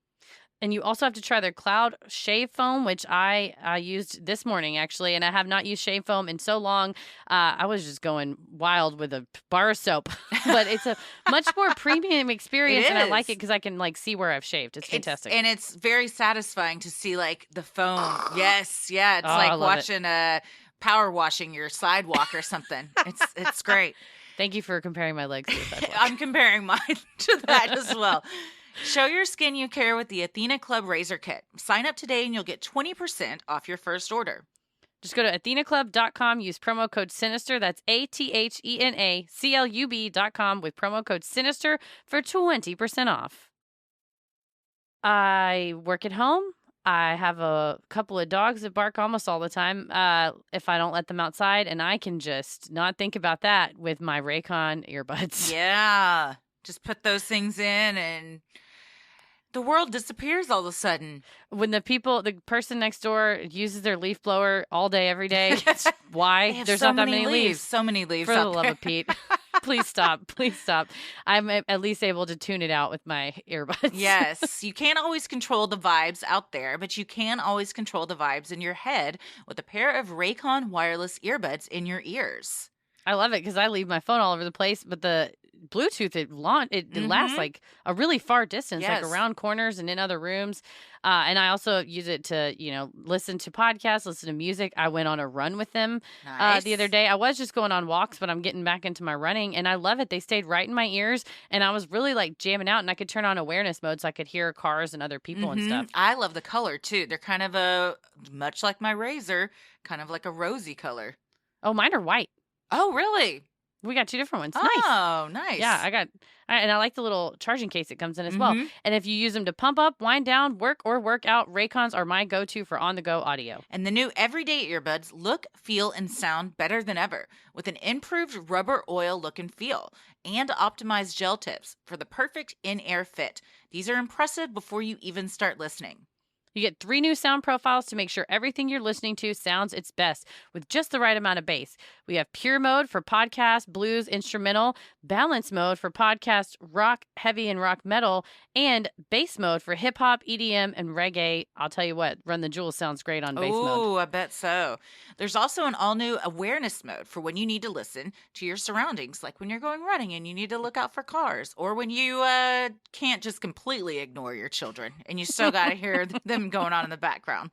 And you also have to try their Cloud Shave Foam, which I used this morning, actually. And I have not used shave foam in so long. I was just going wild with a bar of soap. But it's a much more premium experience. And I like it because I can, see where I've shaved. It's fantastic. And it's very satisfying to see, the foam. Yes. Yeah. It's like watching power washing your sidewalk or something. It's great. Thank you for comparing my legs to the sidewalk. I'm comparing mine to that as well. Show your skin you care with the Athena Club Razor Kit. Sign up today and you'll get 20% off your first order. Just go to athenaclub.com, use promo code SINISTER, that's ATHENACLUB.com with promo code SINISTER for 20% off. I work at home. I have a couple of dogs that bark almost all the time if I don't let them outside, and I can just not think about that with my Raycon earbuds. Yeah. Just put those things in and the world disappears all of a sudden. When the person next door uses their leaf blower all day, every day, why? There's not that many leaves. So many leaves. For the love of Pete. Please stop. Please stop. I'm at least able to tune it out with my earbuds. Yes. You can't always control the vibes out there, but you can always control the vibes in your head with a pair of Raycon wireless earbuds in your ears. I love it because I leave my phone all over the place, but the Bluetooth, it lasts like a really far distance, like around corners and in other rooms. And I also use it to, listen to podcasts, listen to music. I went on a run with them the other day. I was just going on walks, but I'm getting back into my running and I love it. They stayed right in my ears and I was really jamming out and I could turn on awareness mode so I could hear cars and other people and stuff. I love the color too. They're kind of much like my razor, kind of like a rosy color. Oh, mine are white. Oh, really? We got 2 different ones. Oh, nice. Yeah, and I like the little charging case it comes in as well. And if you use them to pump up, wind down, work, or work out, Raycons are my go-to for on-the-go audio. And the new everyday earbuds look, feel, and sound better than ever with an improved rubber oil look and feel and optimized gel tips for the perfect in-ear fit. These are impressive before you even start listening. You get 3 new sound profiles to make sure everything you're listening to sounds its best with just the right amount of bass. We have pure mode for podcast, blues, instrumental, balance mode for podcast, rock, heavy, and rock metal, and bass mode for hip hop, EDM, and reggae. I'll tell you what, Run the Jewels sounds great on bass mode. Oh, I bet so. There's also an all-new awareness mode for when you need to listen to your surroundings, like when you're going running and you need to look out for cars, or when you can't just completely ignore your children and you still got to hear them going on in the background.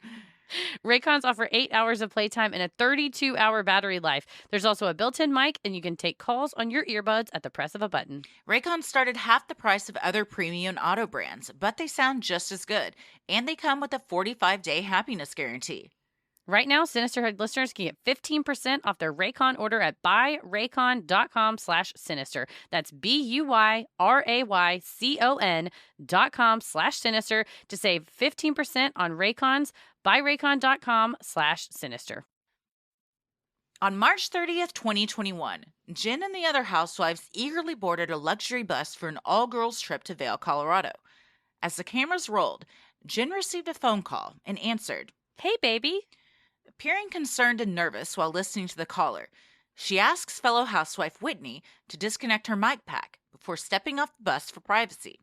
Raycons offer 8 hours of playtime and a 32-hour battery life. There's also a built-in mic, and you can take calls on your earbuds at the press of a button. Raycons started half the price of other premium auto brands, but they sound just as good. And they come with a 45-day happiness guarantee. Right now, Sinisterhood listeners can get 15% off their Raycon order at buyraycon.com/sinister. That's BUYRAYCON.com/sinister to save 15% on Raycons. Buyraycon.com/sinister. On March 30th, 2021, Jen and the other housewives eagerly boarded a luxury bus for an all-girls trip to Vail, Colorado. As the cameras rolled, Jen received a phone call and answered. Hey, baby. Appearing concerned and nervous while listening to the caller, she asks fellow housewife Whitney to disconnect her mic pack before stepping off the bus for privacy.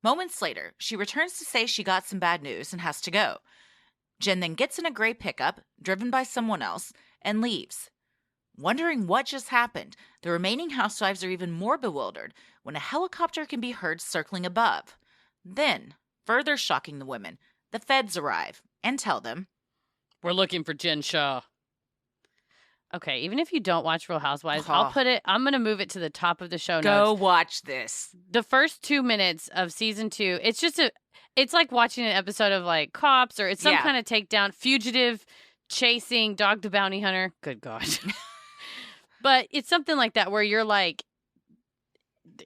Moments later, she returns to say she got some bad news and has to go. Jen then gets in a gray pickup, driven by someone else, and leaves. Wondering what just happened, the remaining housewives are even more bewildered when a helicopter can be heard circling above. Then, further shocking the women, the feds arrive and tell them, "We're looking for Jen Shah." Okay, even if you don't watch Real Housewives, Oh. I'm going to move it to the top of the show notes. go watch this. The first 2 minutes of season 2, it's like watching an episode of like Cops, or it's some Yeah. kind of takedown, fugitive, chasing Dog the Bounty Hunter. Good God. But it's something like that where you're like,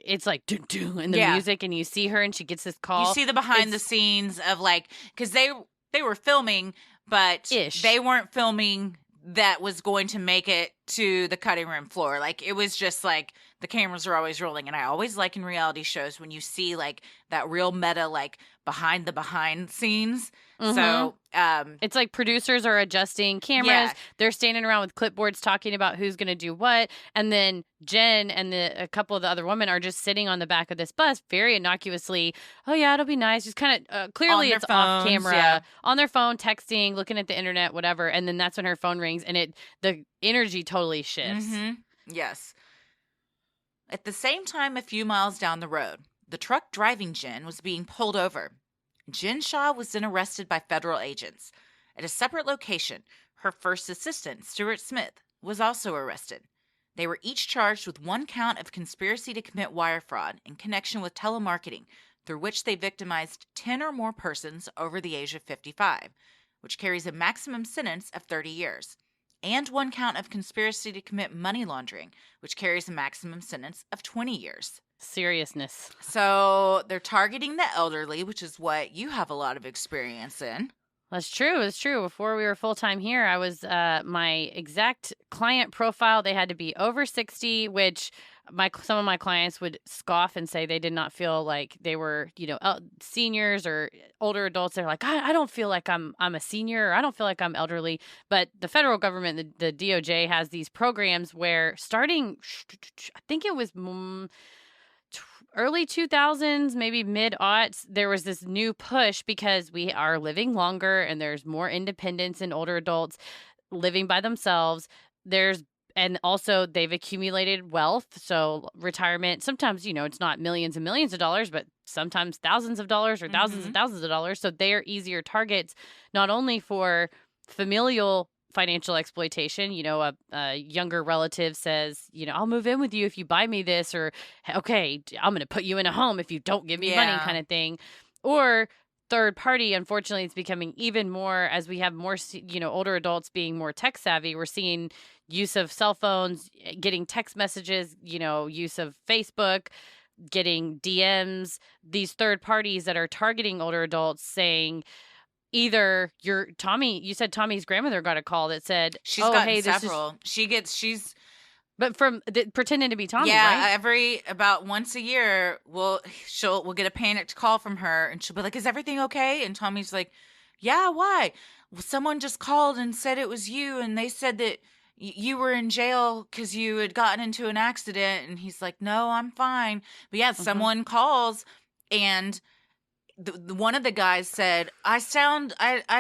it's like doo doo in the Yeah. music, and you see her and she gets this call. You see the behind the scenes of like, because they were filming, but Ish. they weren't filming that was going to make it to the cutting room floor. Like, it was just like the cameras were always rolling. And I always like in reality shows when you see like that real meta, like behind the behind scenes. So, It's like producers are adjusting cameras. Yeah. They're standing around with clipboards talking about who's going to do what. And then Jen and a couple of the other women are just sitting on the back of this bus very innocuously. Oh, yeah, it'll be nice. Just kind of clearly On their it's off phones, camera, yeah. on their phone, texting, looking at the internet, whatever. And then that's when her phone rings and the energy totally shifts. Yes. At the same time, a few miles down the road, the truck driving Jen was being pulled over. Jen Shah was then arrested by federal agents. At a separate location, her first assistant, Stuart Smith, was also arrested. They were each charged with 1 count of conspiracy to commit wire fraud in connection with telemarketing, through which they victimized 10 or more persons over the age of 55, which carries a maximum sentence of 30 years, and 1 count of conspiracy to commit money laundering, which carries a maximum sentence of 20 years. Seriousness. So they're targeting the elderly, which is what you have a lot of experience in. That's true. It's true. Before we were full-time here, I was my exact client profile. They had to be over 60, which some of my clients would scoff and say they did not feel like they were, seniors or older adults. They're like, I don't feel like I'm a senior, or I don't feel like I'm elderly. But the federal government, the DOJ, has these programs where starting, I think it was early 2000s, maybe mid-aughts, there was this new push because we are living longer and there's more independence in older adults living by themselves. And also they've accumulated wealth. So retirement, sometimes, it's not millions and millions of dollars, but sometimes thousands of dollars or thousands and thousands of dollars. So they are easier targets, not only for familial financial exploitation. A younger relative says, I'll move in with you if you buy me this, or, okay, I'm going to put you in a home if you don't give me money, kind of thing. Or third party. Unfortunately, it's becoming even more as we have more, older adults being more tech savvy. We're seeing use of cell phones, getting text messages, use of Facebook, getting DMs, these third parties that are targeting older adults saying, either you said Tommy's grandmother got a call that said, She's gotten hey, several. But from pretending to be Tommy, yeah, right? about once a year, we'll get a panicked call from her, and she'll be like, "Is everything okay?" And Tommy's like, "Yeah, why? Well, someone just called and said it was you, and they said that you were in jail because you had gotten into an accident." And he's like, "No, I'm fine." But yeah, someone calls, and one of the guys said, I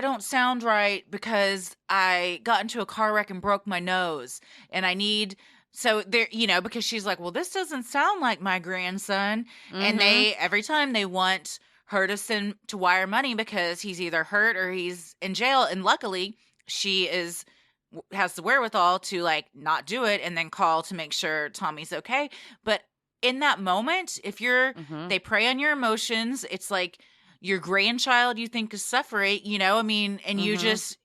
don't sound right because I got into a car wreck and broke my nose, and I need." So there, because she's like, well, this doesn't sound like my grandson. And every time they want her to wire money because he's either hurt or he's in jail. And luckily she has the wherewithal to like not do it and then call to make sure Tommy's okay. But in that moment, if they prey on your emotions, it's like your grandchild you think is suffering, and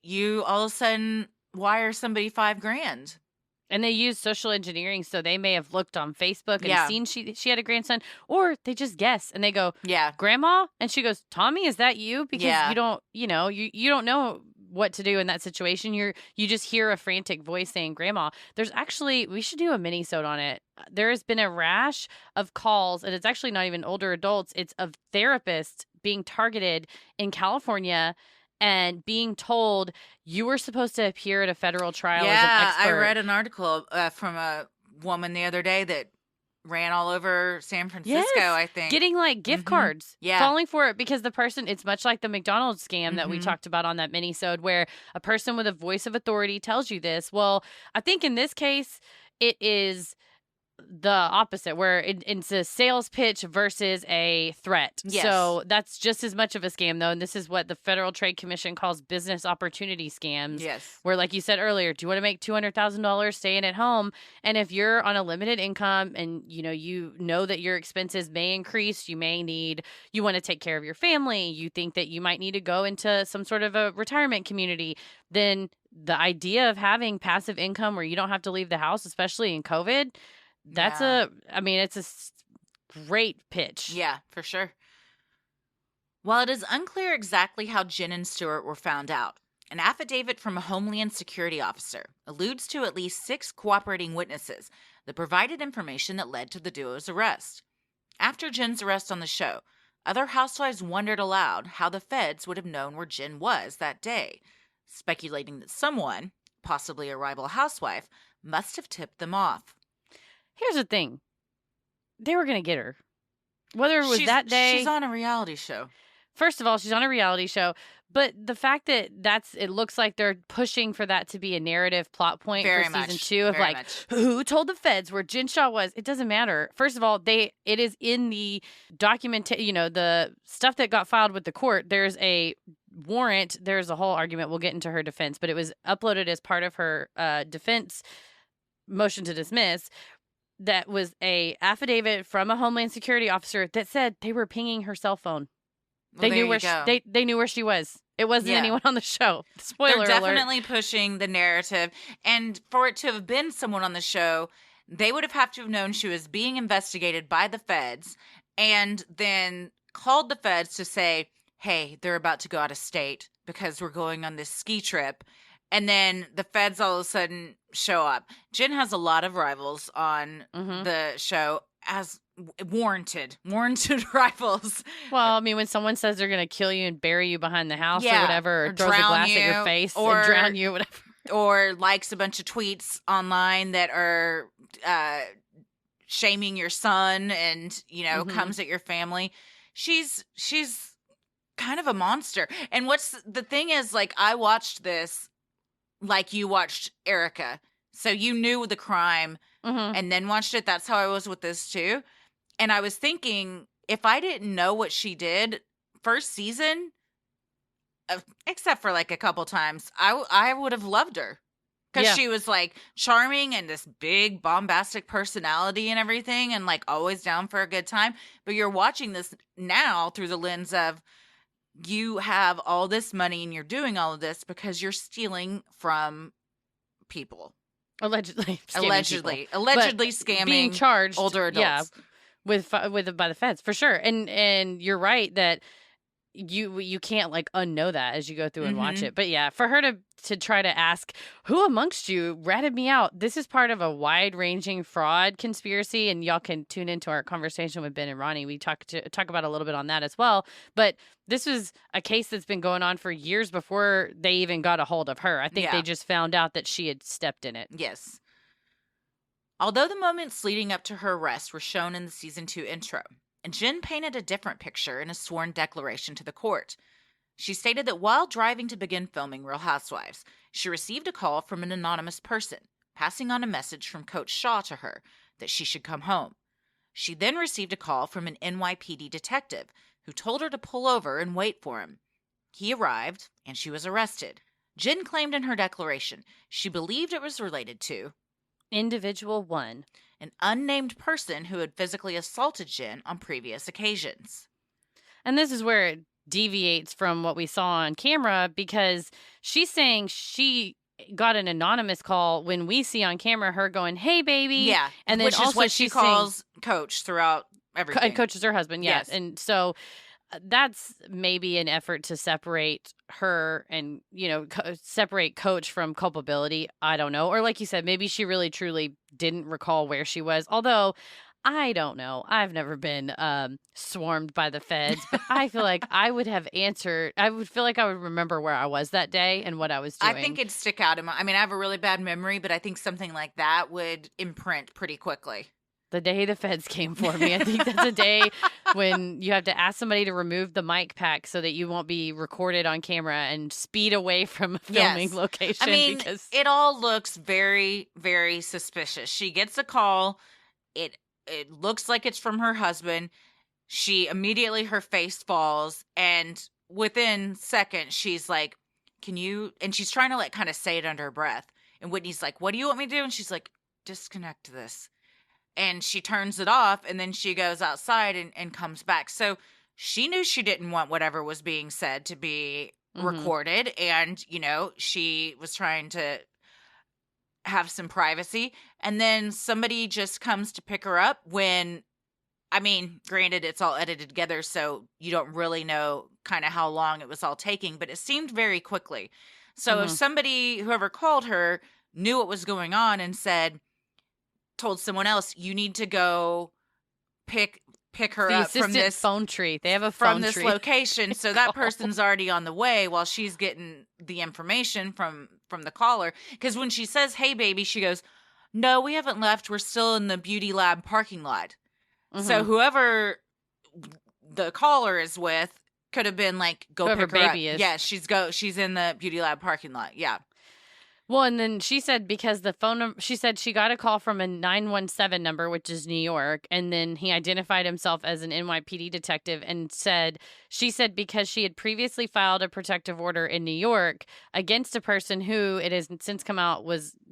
you all of a sudden wire somebody $5,000. And they use social engineering, so they may have looked on Facebook and seen she had a grandson, or they just guess and they go, "Yeah, Grandma," and she goes, "Tommy, is that you?" Because you don't, you don't know what to do in that situation. You just hear a frantic voice saying grandma. There's actually, we should do a mini-sode on it. There has been a rash of calls, and it's actually not even older adults. It's of therapists being targeted in California and being told you were supposed to appear at a federal trial as an expert. I read an article from a woman the other day that ran all over San Francisco, I think. Getting like gift cards. Yeah. Falling for it because the person, it's much like the McDonald's scam that we talked about on that mini-sode, where a person with a voice of authority tells you this. Well, I think in this case, it is the opposite, where it's a sales pitch versus a threat. Yes. So that's just as much of a scam, though. And this is what the Federal Trade Commission calls business opportunity scams. Yes. Where, like you said earlier, do you want to make $200,000 staying at home? And if you're on a limited income and you know that your expenses may increase, you want to take care of your family, you think that you might need to go into some sort of a retirement community, then the idea of having passive income where you don't have to leave the house, especially in COVID, it's a great pitch. Yeah, for sure. While it is unclear exactly how Jen and Stuart were found out, an affidavit from a Homeland Security officer alludes to at least 6 cooperating witnesses that provided information that led to the duo's arrest. After Jen's arrest on the show, other housewives wondered aloud how the feds would have known where Jen was that day, speculating that someone, possibly a rival housewife, must have tipped them off. Here's the thing. They were going to get her. Whether it was that day. She's on a reality show. First of all, she's on a reality show. But the fact that it looks like they're pushing for that to be a narrative plot point for season 2 of who told the feds where Jen Shah was. It doesn't matter. First of all, it is in the the stuff that got filed with the court. There's a warrant. There's a whole argument. We'll get into her defense, but it was uploaded as part of her defense motion to dismiss. That was a affidavit from a Homeland Security officer that said they were pinging her cell phone. They knew where they knew where she was. It wasn't anyone on the show. Spoiler They're alert. definitely pushing the narrative. And for it to have been someone on the show, they would have to have known she was being investigated by the feds and then called the feds to say, hey, they're about to go out of state because we're going on this ski trip. And then the feds all of a sudden show up. Jen has a lot of rivals on the show as warranted rivals. Well, I mean, when someone says they're going to kill you and bury you behind the house or whatever, or throws a glass at your face or drown you, whatever. Or likes a bunch of tweets online that are shaming your son and, comes at your family. She's kind of a monster. And what's the thing is, I watched this like you watched Erica. So you knew the crime and then watched it. That's how I was with this too. And I was thinking, if I didn't know what she did first season, except for a couple times, I would have loved her. Because she was charming and this big bombastic personality and everything and always down for a good time. But you're watching this now through the lens of, you have all this money and you're doing all of this because you're stealing from people. Allegedly scamming, being charged, older adults. Yeah, by the feds for sure. And you're right that you can't unknow that as you go through and watch it. But yeah, for her to try to ask who amongst you ratted me out. This is part of a wide ranging fraud conspiracy, and y'all can tune into our conversation with Ben and Ronnie. We talk about a little bit on that as well. But this was a case that's been going on for years before they even got a hold of her. I think they just found out that she had stepped in it. Yes. Although the moments leading up to her arrest were shown in the season 2 intro, and Jen painted a different picture in a sworn declaration to the court. She stated that while driving to begin filming Real Housewives, she received a call from an anonymous person, passing on a message from Coach Shah to her that she should come home. She then received a call from an NYPD detective who told her to pull over and wait for him. He arrived, and she was arrested. Jen claimed in her declaration she believed it was related to Individual 1, an unnamed person who had physically assaulted Jen on previous occasions. And this is where it deviates from what we saw on camera, because she's saying she got an anonymous call when we see on camera her going, hey, baby. Yeah. And then which also is what she calls Coach throughout everything. And Coach is her husband, yes. And so that's maybe an effort to separate her and, separate Coach from culpability. I don't know. Or like you said, maybe she really truly didn't recall where she was. Although I don't know. I've never been swarmed by the feds, but I feel like I would have answered. I would feel like I would remember where I was that day and what I was doing. I think it'd stick out in I have a really bad memory, but I think something like that would imprint pretty quickly. The day the feds came for me. I think that's a day when you have to ask somebody to remove the mic pack so that you won't be recorded on camera and speed away from a filming location. Because it all looks very, very suspicious. She gets a call. It looks like it's from her husband. She immediately, her face falls. And within seconds, she's like, can you, and she's trying to like kind of say it under her breath. And Whitney's like, what do you want me to do? And she's like, disconnect this. And she turns it off, and then she goes outside and comes back. So she knew she didn't want whatever was being said to be recorded. And, she was trying to have some privacy. And then somebody just comes to pick her up when, granted, it's all edited together, so you don't really know kind of how long it was all taking, but it seemed very quickly. So if somebody, whoever called her, knew what was going on and told someone else, you need to go pick her up from this phone tree. They have a phone from tree. This location. So that person's already on the way while she's getting the information from the caller. Because when she says, hey, baby, she goes, no, we haven't left. We're still in the beauty lab parking lot. So whoever the caller is with could have been like, go whoever pick her baby up. is. Yeah, she's in the beauty lab parking lot. Yeah. Well, and then she said because the phone number, she said she got a call from a 917 number, which is New York. And then he identified himself as an NYPD detective and she said because she had previously filed a protective order in New York against a person who it has since come out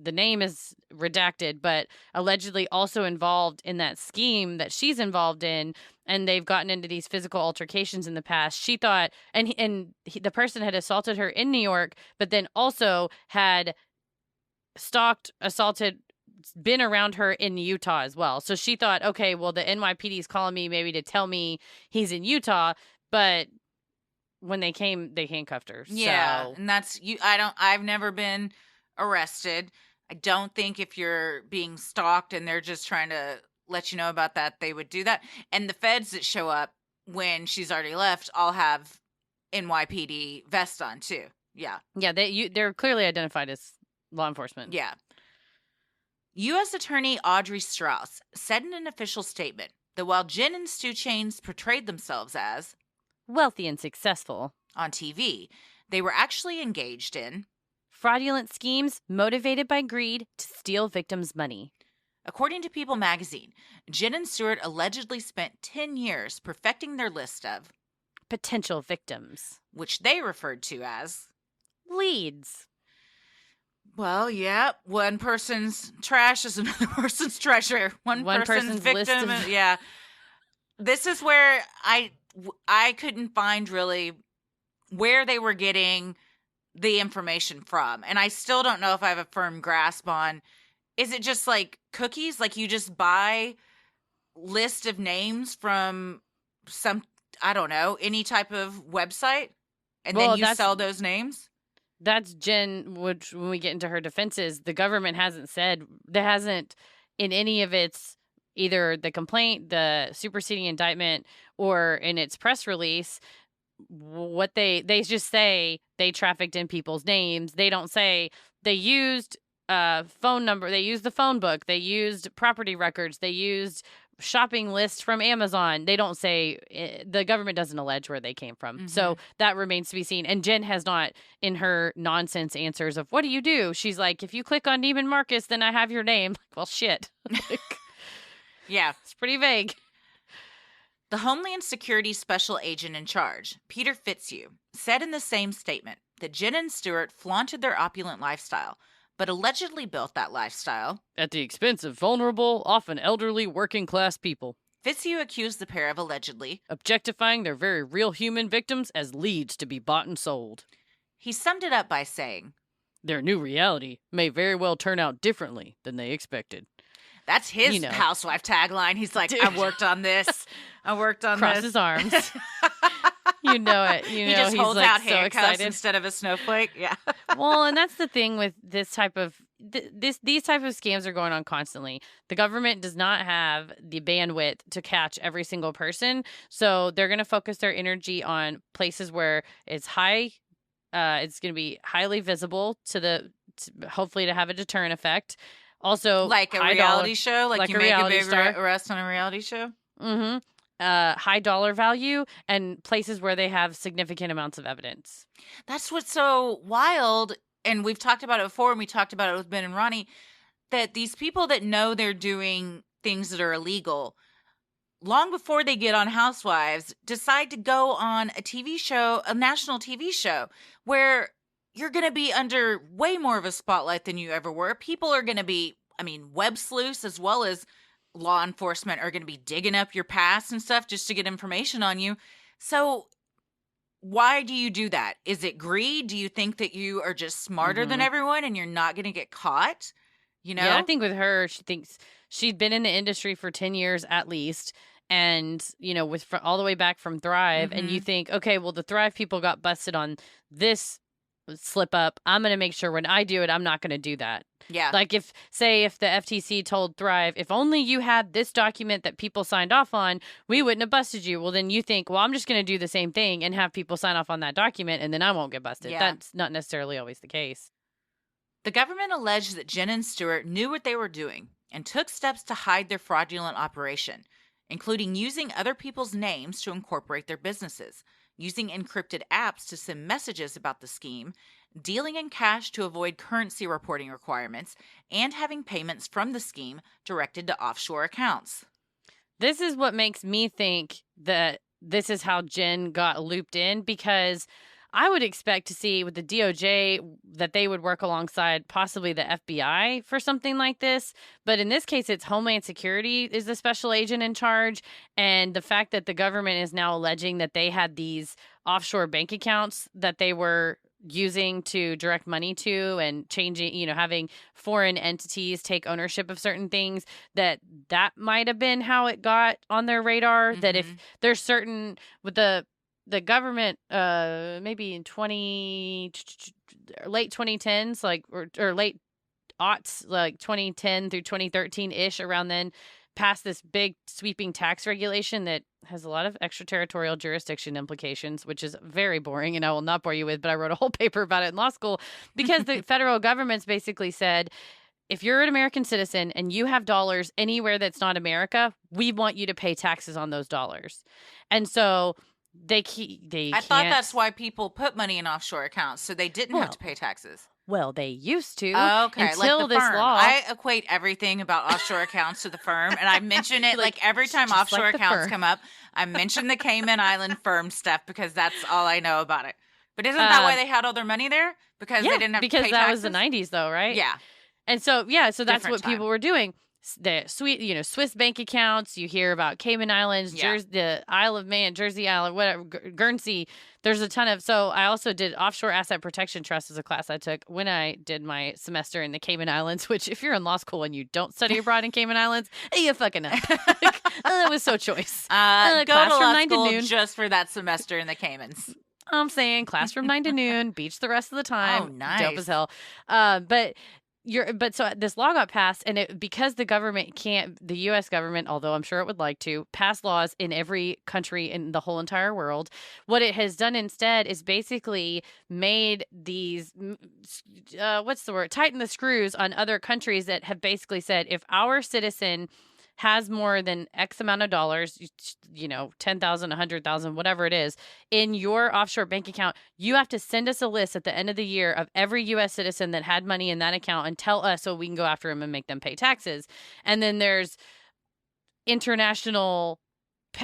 the name is redacted, but allegedly also involved in that scheme that she's involved in. And they've gotten into these physical altercations in the past. She thought, the person had assaulted her in New York, but then also had stalked, assaulted, been around her in Utah as well. So she thought, okay, well, the NYPD is calling me maybe to tell me he's in Utah, but when they came, they handcuffed her. Yeah, so. and that's you. I've never been arrested. I don't think if you're being stalked and they're just trying to let you know about that, they would do that. And the feds that show up when she's already left all have NYPD vests on too. Yeah. Yeah, they're clearly identified as law enforcement. Yeah. U.S. Attorney Audrey Strauss said in an official statement that while Jen and Stu Chains portrayed themselves as wealthy and successful on TV, they were actually engaged in fraudulent schemes motivated by greed to steal victims' money. According to People magazine, Jen and Stewart allegedly spent 10 years perfecting their list of potential victims, which they referred to as leads. Well, yeah, one person's trash is another person's treasure. One person's victim. Yeah. This is where I couldn't find really where they were getting the information from. And I still don't know if I have a firm grasp on, is it just like cookies? Like you just buy list of names from some, I don't know, any type of website and then you sell those names? That's Jen, which when we get into her defenses, the government hasn't said, there hasn't in any of its, either the complaint, the superseding indictment, or in its press release, what they just say they trafficked in people's names. They don't say they used phone number, they used the phone book, they used property records, they used shopping lists from Amazon. They don't say, the government doesn't allege where they came from. Mm-hmm. So that remains to be seen. And Jen has not, in her nonsense answers of what do you do? She's like, if you click on Neiman Marcus, then I have your name. Like, well, shit. Yeah. It's pretty vague. The Homeland Security Special Agent in charge, Peter Fitzhugh, said in the same statement that Jen and Stewart flaunted their opulent lifestyle, but allegedly built that lifestyle at the expense of vulnerable, often elderly, working-class people. Fitzhugh accused the pair of allegedly objectifying their very real human victims as leads to be bought and sold. He summed it up by saying, their new reality may very well turn out differently than they expected. That's his Housewife tagline. He's like, dude. I worked on this. I worked on Cross this. His arms. You know it. You He know just he's holds like out so handcuffs excited. instead of a snowflake. Yeah. Well, and that's the thing with this type of these type of scams are going on constantly. The government does not have the bandwidth to catch every single person, so they're going to focus their energy on places where it's high. It's going to be highly visible hopefully to have a deterrent effect. Also, Like a high reality dollar, show, like you a make a reality big star. arrest on a reality show. Mm-hmm. High dollar value and places where they have significant amounts of evidence. That's what's so wild. And we've talked about it before, and we talked about it with Ben and Ronnie, that these people that know they're doing things that are illegal, long before they get on Housewives, decide to go on a TV show, a national TV show, where you're going to be under way more of a spotlight than you ever were. People are going to be, web sleuths as well as law enforcement are going to be digging up your past and stuff just to get information on you. So why do you do that? Is it greed? Do you think that you are just smarter than everyone and you're not going to get caught? You know? Yeah, I think with her, she thinks she'd been in the industry for 10 years at least. And, with all the way back from Thrive. And you think, okay, well, the Thrive people got busted on this slip up. I'm going to make sure when I do it, I'm not going to do that. Yeah. Like if the FTC told Thrive, if only you had this document that people signed off on, we wouldn't have busted you. Well, then you think, well, I'm just going to do the same thing and have people sign off on that document and then I won't get busted. Yeah. That's not necessarily always the case. The government alleged that Jen and Stewart knew what they were doing and took steps to hide their fraudulent operation, including using other people's names to incorporate their businesses, using encrypted apps to send messages about the scheme, dealing in cash to avoid currency reporting requirements, and having payments from the scheme directed to offshore accounts. This is what makes me think that this is how Jen got looped in, because I would expect to see with the DOJ that they would work alongside possibly the FBI for something like this. But in this case, it's Homeland Security is the special agent in charge. And the fact that the government is now alleging that they had these offshore bank accounts that they were using to direct money to and changing, having foreign entities take ownership of certain things, that might have been how it got on their radar. That if there's certain with the government, maybe in late 2010s, like or late aughts, like 2010 through 2013 ish, around then, passed this big sweeping tax regulation that has a lot of extraterritorial jurisdiction implications, which is very boring and I will not bore you with, but I wrote a whole paper about it in law school because the federal government's basically said, if you're an American citizen and you have dollars anywhere that's not America, we want you to pay taxes on those dollars. And so I thought that's why people put money in offshore accounts, so they didn't have to pay taxes. Well, they used to. Okay, until like the this firm. law. I equate everything about offshore accounts to the firm, and I mention it like every time offshore accounts come up. I mention the Cayman Island firm stuff because that's all I know about it. But isn't that why they had all their money there? Because they didn't have to pay taxes? Because that was the 90s, though, right? Yeah. And so, so that's Different what people time. were doing. The Swiss bank accounts. You hear about Cayman Islands, the Isle of Man, Jersey Island, whatever, Guernsey. There's a ton of. So I also did offshore asset protection trust as a class I took when I did my semester in the Cayman Islands. Which, if you're in law school and you don't study abroad in Cayman Islands, you fucking up. That was so choice. Go class to from law 9 to school noon. just for that semester in the Caymans. I'm saying class from 9 to noon, beach the rest of the time. Oh, nice. Dope as hell. But so this law got passed, and because the government can't, the U.S. government, although I'm sure it would like to, pass laws in every country in the whole entire world, what it has done instead is basically made these, tighten the screws on other countries that have basically said, if our citizen has more than X amount of dollars, 10,000, 100,000, whatever it is, in your offshore bank account, you have to send us a list at the end of the year of every U.S. citizen that had money in that account and tell us so we can go after them and make them pay taxes. And then there's international,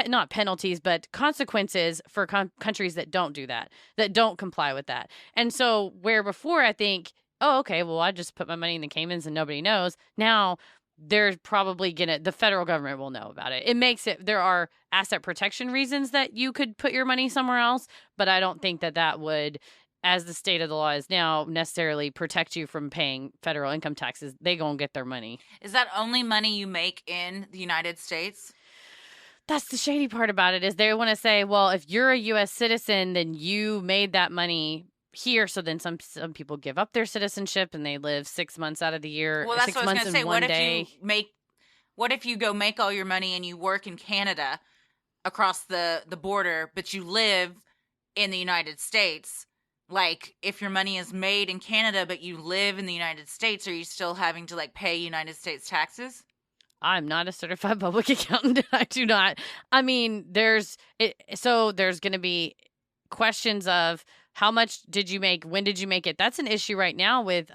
not penalties, but consequences for countries that don't do that, that don't comply with that. And so where before I think, oh, okay, well, I just put my money in the Caymans and nobody knows. Now they're probably the federal government will know about it. It makes it, there are asset protection reasons that you could put your money somewhere else, but I don't think that would, as the state of the law is now, necessarily protect you from paying federal income taxes. They gonna get their money. Is that only money you make in the United States? That's the shady part about it is they want to say, well, if you're a U.S. citizen, then you made that money here. So then some people give up their citizenship and they live 6 months out of the year, Well, that's 6 what I was months going to in say. one day. What if you go make all your money and you work in Canada across the border, but you live in the United States? Like, if your money is made in Canada, but you live in the United States, are you still having to like pay United States taxes? I'm not a certified public accountant. I do not. I mean, there's going to be questions of how much did you make? When did you make it? That's an issue right now with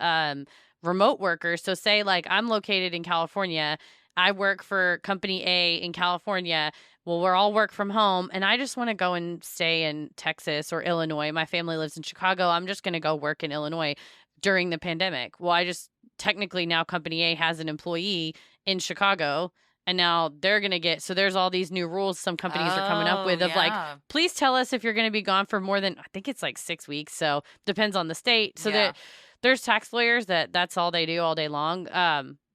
remote workers. So say like I'm located in California. I work for company A in California. Well, we're all work from home and I just want to go and stay in Texas or Illinois. My family lives in Chicago. I'm just going to go work in Illinois during the pandemic. Well, I just technically now company A has an employee in Chicago and now they're going to get, so there's all these new rules some companies are coming up with of like, please tell us if you're going to be gone for more than, I think it's like 6 weeks. So depends on the state. So that there's tax lawyers that's all they do all day long.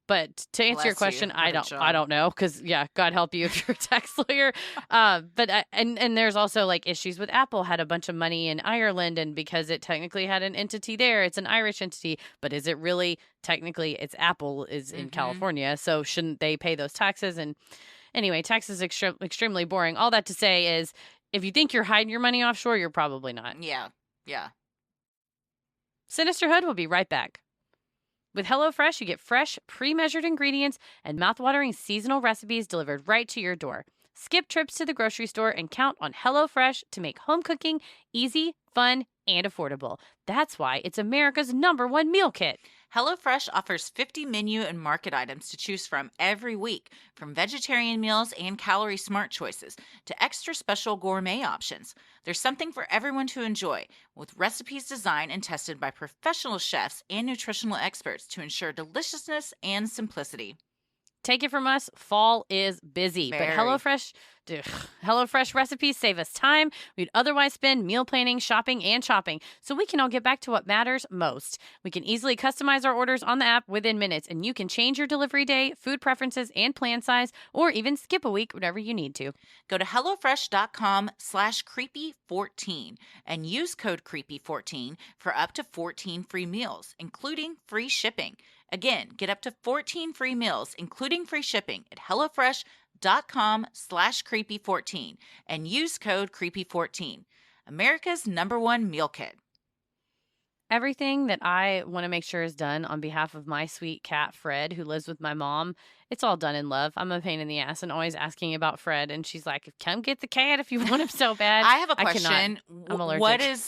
But to answer your question, I don't know because God help you if you're a tax lawyer. But and there's also like issues with Apple had a bunch of money in Ireland and because it technically had an entity there, it's an Irish entity. But is it really technically? It's Apple is in California, so shouldn't they pay those taxes? And anyway, taxes extremely boring. All that to say is, if you think you're hiding your money offshore, you're probably not. Yeah. Sinisterhood will be right back. With HelloFresh, you get fresh, pre-measured ingredients and mouthwatering seasonal recipes delivered right to your door. Skip trips to the grocery store and count on HelloFresh to make home cooking easy, fun, and affordable. That's why it's America's #1 meal kit. HelloFresh offers 50 menu and market items to choose from every week, from vegetarian meals and calorie-smart choices to extra special gourmet options. There's something for everyone to enjoy, with recipes designed and tested by professional chefs and nutritional experts to ensure deliciousness and simplicity. Take it from us, fall is busy, but HelloFresh recipes save us time we'd otherwise spend meal planning, shopping, and shopping, so we can all get back to what matters most. We can easily customize our orders on the app within minutes, and you can change your delivery day, food preferences, and plan size, or even skip a week whenever you need to. Go to HelloFresh.com/creepy14 and use code creepy14 for up to 14 free meals, including free shipping. Again, get up to 14 free meals, including free shipping at HelloFresh.com/creepy14 and use code creepy14. America's #1 meal kit. Everything that I want to make sure is done on behalf of my sweet cat, Fred, who lives with my mom, it's all done in love. I'm a pain in the ass and always asking about Fred. And she's like, come get the cat if you want him so bad. I have a question. I'm allergic.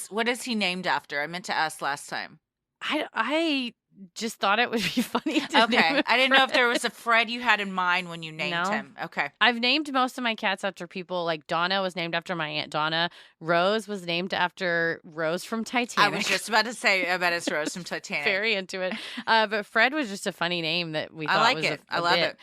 What is he named after? I meant to ask last time. I just thought it would be funny to Okay. name him I didn't know if Fred. there was a Fred you had in mind when you named him. Okay. I've named most of my cats after people. Like Donna was named after my Aunt Donna. Rose was named after Rose from Titanic. I was just about to say, I bet it's Rose from Titanic. Very into it. But Fred was just a funny name that we thought I like was it. I love it.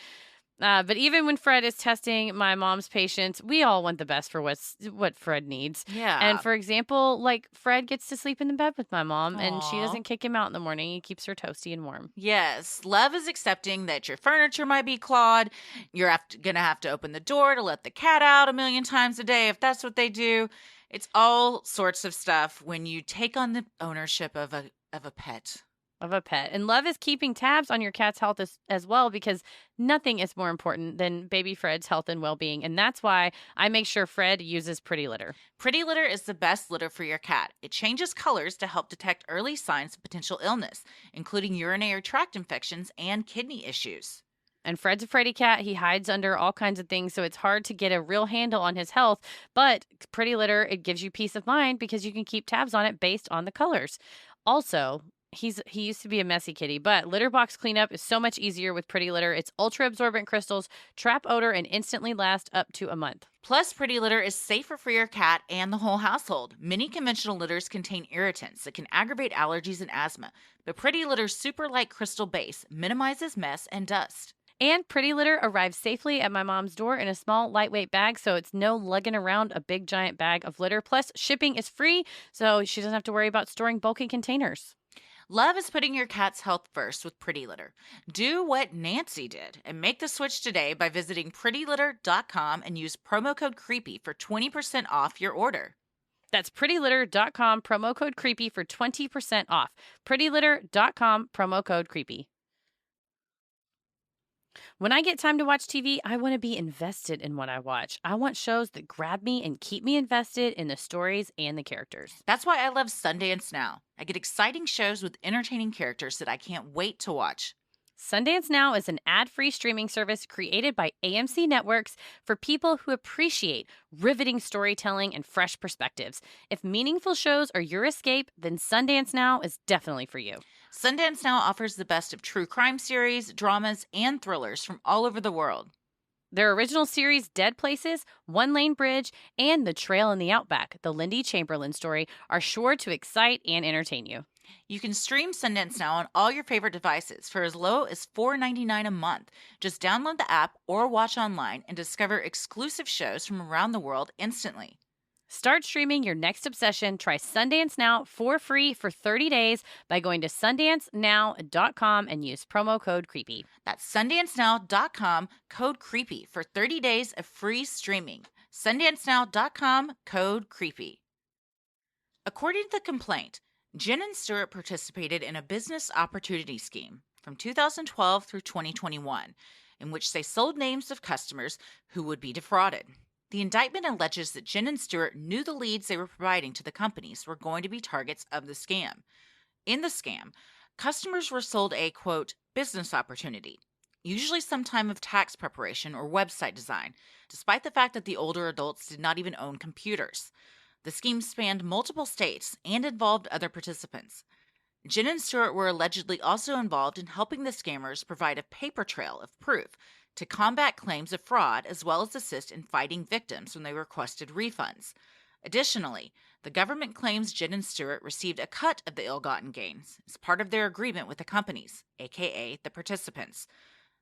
But even when Fred is testing my mom's patients, we all want the best for what Fred needs. Yeah. And for example, like Fred gets to sleep in the bed with my mom and she Aw. doesn't kick him out in the morning. He keeps her toasty and warm. Yes. Love is accepting that your furniture might be clawed. You're going to have to open the door to let the cat out 1,000,000 times a day if that's what they do. It's all sorts of stuff when you take on the ownership of a pet. And love is keeping tabs on your cat's health as well, because nothing is more important than baby Fred's health and well-being. And that's why I make sure Fred uses Pretty Litter. Pretty Litter is the best litter for your cat. It changes colors to help detect early signs of potential illness, including urinary tract infections and kidney issues. And Fred's a fraidy cat. He hides under all kinds of things, so it's hard to get a real handle on his health. But Pretty Litter, it gives you peace of mind because you can keep tabs on it based on the colors. Also, he used to be a messy kitty, but litter box cleanup is so much easier with Pretty Litter. It's ultra-absorbent crystals, trap odor, and instantly last up to a month. Plus, Pretty Litter is safer for your cat and the whole household. Many conventional litters contain irritants that can aggravate allergies and asthma, but Pretty Litter's super light crystal base minimizes mess and dust. And Pretty Litter arrives safely at my mom's door in a small, lightweight bag, so it's no lugging around a big, giant bag of litter. Plus, shipping is free, so she doesn't have to worry about storing bulky containers. Love is putting your cat's health first with Pretty Litter. Do what Nancy did and make the switch today by visiting prettylitter.com and use promo code CREEPY for 20% off your order. That's prettylitter.com, promo code CREEPY for 20% off. prettylitter.com, promo code CREEPY. When I get time to watch TV, I want to be invested in what I watch. I want shows that grab me and keep me invested in the stories and the characters. That's why I love Sundance Now. I get exciting shows with entertaining characters that I can't wait to watch. Sundance Now is an ad-free streaming service created by AMC Networks for people who appreciate riveting storytelling and fresh perspectives. If meaningful shows are your escape, then Sundance Now is definitely for you. Sundance Now offers the best of true crime series, dramas, and thrillers from all over the world. Their original series, Dead Places, One Lane Bridge, and The Trail in the Outback, the Lindy Chamberlain story, are sure to excite and entertain you. You can stream Sundance Now on all your favorite devices for as low as $4.99 a month. Just download the app or watch online and discover exclusive shows from around the world instantly. Start streaming your next obsession. Try Sundance Now for free for 30 days by going to sundancenow.com and use promo code CREEPY. That's sundancenow.com, code CREEPY for 30 days of free streaming. Sundancenow.com, code CREEPY. According to the complaint, Jen and Stewart participated in a business opportunity scheme from 2012 through 2021, in which they sold names of customers who would be defrauded. The indictment alleges that Jen and Stewart knew the leads they were providing to the companies were going to be targets of the scam. In the scam, customers were sold a, quote, business opportunity, usually some time of tax preparation or website design, despite the fact that the older adults did not even own computers. The scheme spanned multiple states and involved other participants. Jen and Stewart were allegedly also involved in helping the scammers provide a paper trail of proof to combat claims of fraud as well as assist in fighting victims when they requested refunds. Additionally, the government claims Jen and Stewart received a cut of the ill-gotten gains as part of their agreement with the companies, aka the participants.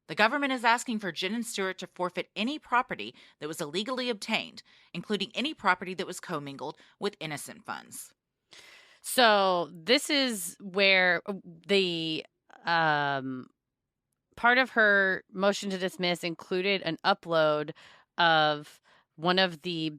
The government is asking for Jen and Stewart to forfeit any property that was illegally obtained, including any property that was commingled with innocent funds. So this is where the part of her motion to dismiss included an upload of one of the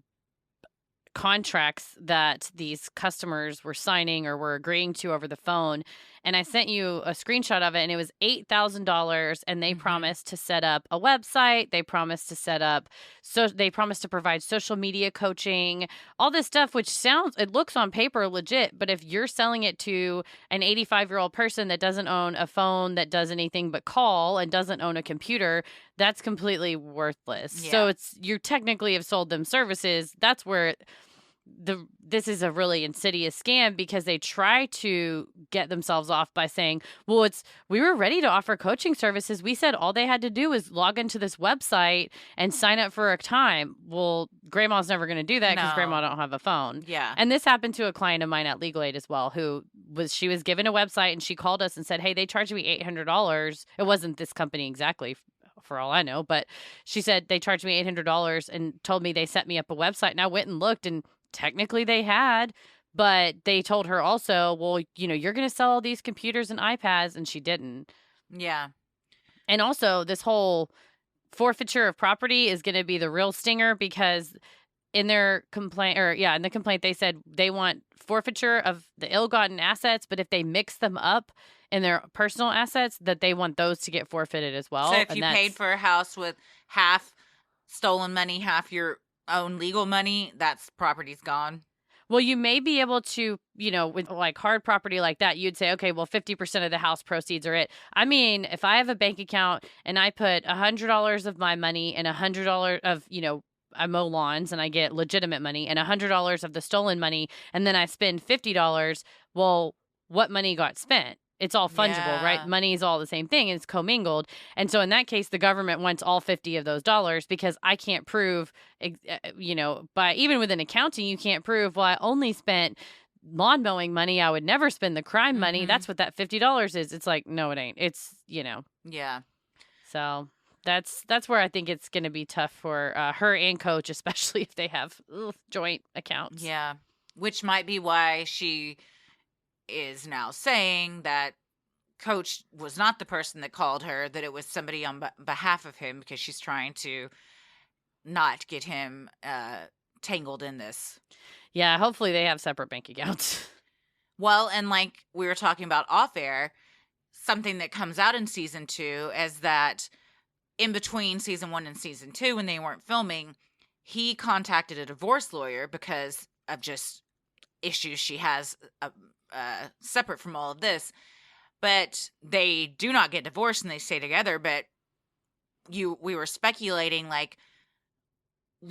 contracts that these customers were signing or were agreeing to over the phone. And I sent you a screenshot of it, and it was $8,000. And they promised to set up a website. They promised to set up, so they promised to provide social media coaching, all this stuff, which it looks on paper legit. But if you're selling it to an 85-year-old person that doesn't own a phone, that does anything but call, and doesn't own a computer, that's completely worthless. Yeah. So you technically have sold them services. That's where this is a really insidious scam, because they try to get themselves off by saying, well, we were ready to offer coaching services. We said all they had to do was log into this website and sign up for a time. Well, grandma's never going to do that because grandma don't have a phone. Yeah. And this happened to a client of mine at Legal Aid as well, she was given a website, and she called us and said, hey, they charged me $800. It wasn't this company exactly, for all I know, but she said they charged me $800 and told me they set me up a website. And I went and looked, and technically they had, but they told her also, well, you're going to sell all these computers and iPads, and she didn't. Yeah. And also, this whole forfeiture of property is going to be the real stinger, because in their complaint, in the complaint, they said they want forfeiture of the ill-gotten assets, but if they mix them up in their personal assets, that they want those to get forfeited as well. So if you paid for a house with half stolen money, half your own legal money, that's property's gone. Well, you may be able to, with like hard property like that, you'd say, okay, well, 50% of the house proceeds are it. I mean, if I have a bank account and I put $100 of my money and $100 of, I mow lawns and I get legitimate money, and $100 of the stolen money, and then I spend $50, well, what money got spent? It's all fungible, right? Money is all the same thing. It's commingled. And so in that case, the government wants all 50 of those dollars, because I can't prove, even with an accounting, you can't prove, well, I only spent lawn mowing money. I would never spend the crime money. That's what that $50 is. It's like, no, it ain't. It's, Yeah. So that's where I think it's going to be tough for her and Coach, especially if they have joint accounts. Yeah. Which might be why she is now saying that Coach was not the person that called her, that it was somebody on behalf of him because she's trying to not get him tangled in this. Yeah, hopefully they have separate bank accounts. Well, and like we were talking about off air, something that comes out in season 2 is that in between season 1 and season 2, when they weren't filming, he contacted a divorce lawyer because of just issues she has separate from all of this. But they do not get divorced and they stay together. But we were speculating, like,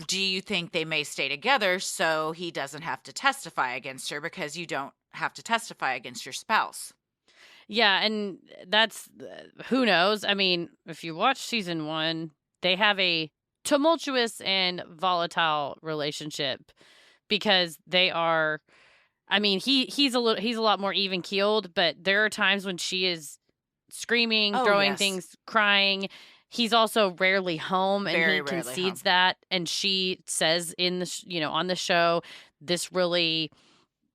do you think they may stay together so he doesn't have to testify against her, because you don't have to testify against your spouse? Yeah, and that's, who knows? I mean, if you watch season 1, they have a tumultuous and volatile relationship because they are, I mean, he's a lot more even keeled, but there are times when she is screaming, throwing things, crying. He's also rarely home, and he concedes that. And she says in the, on the show, this really,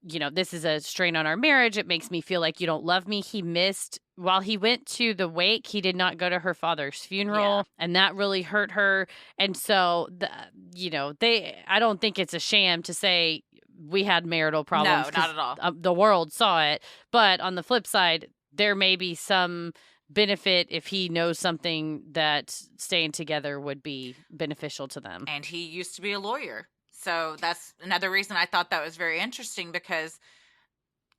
this is a strain on our marriage. It makes me feel like you don't love me. He missed, while he went to the wake, he did not go to her father's funeral, and that really hurt her. And so, I don't think it's a sham to say we had marital problems. No, not at all. The world saw it. But on the flip side, there may be some benefit if he knows something that staying together would be beneficial to them. And he used to be a lawyer. So that's another reason I thought that was very interesting, because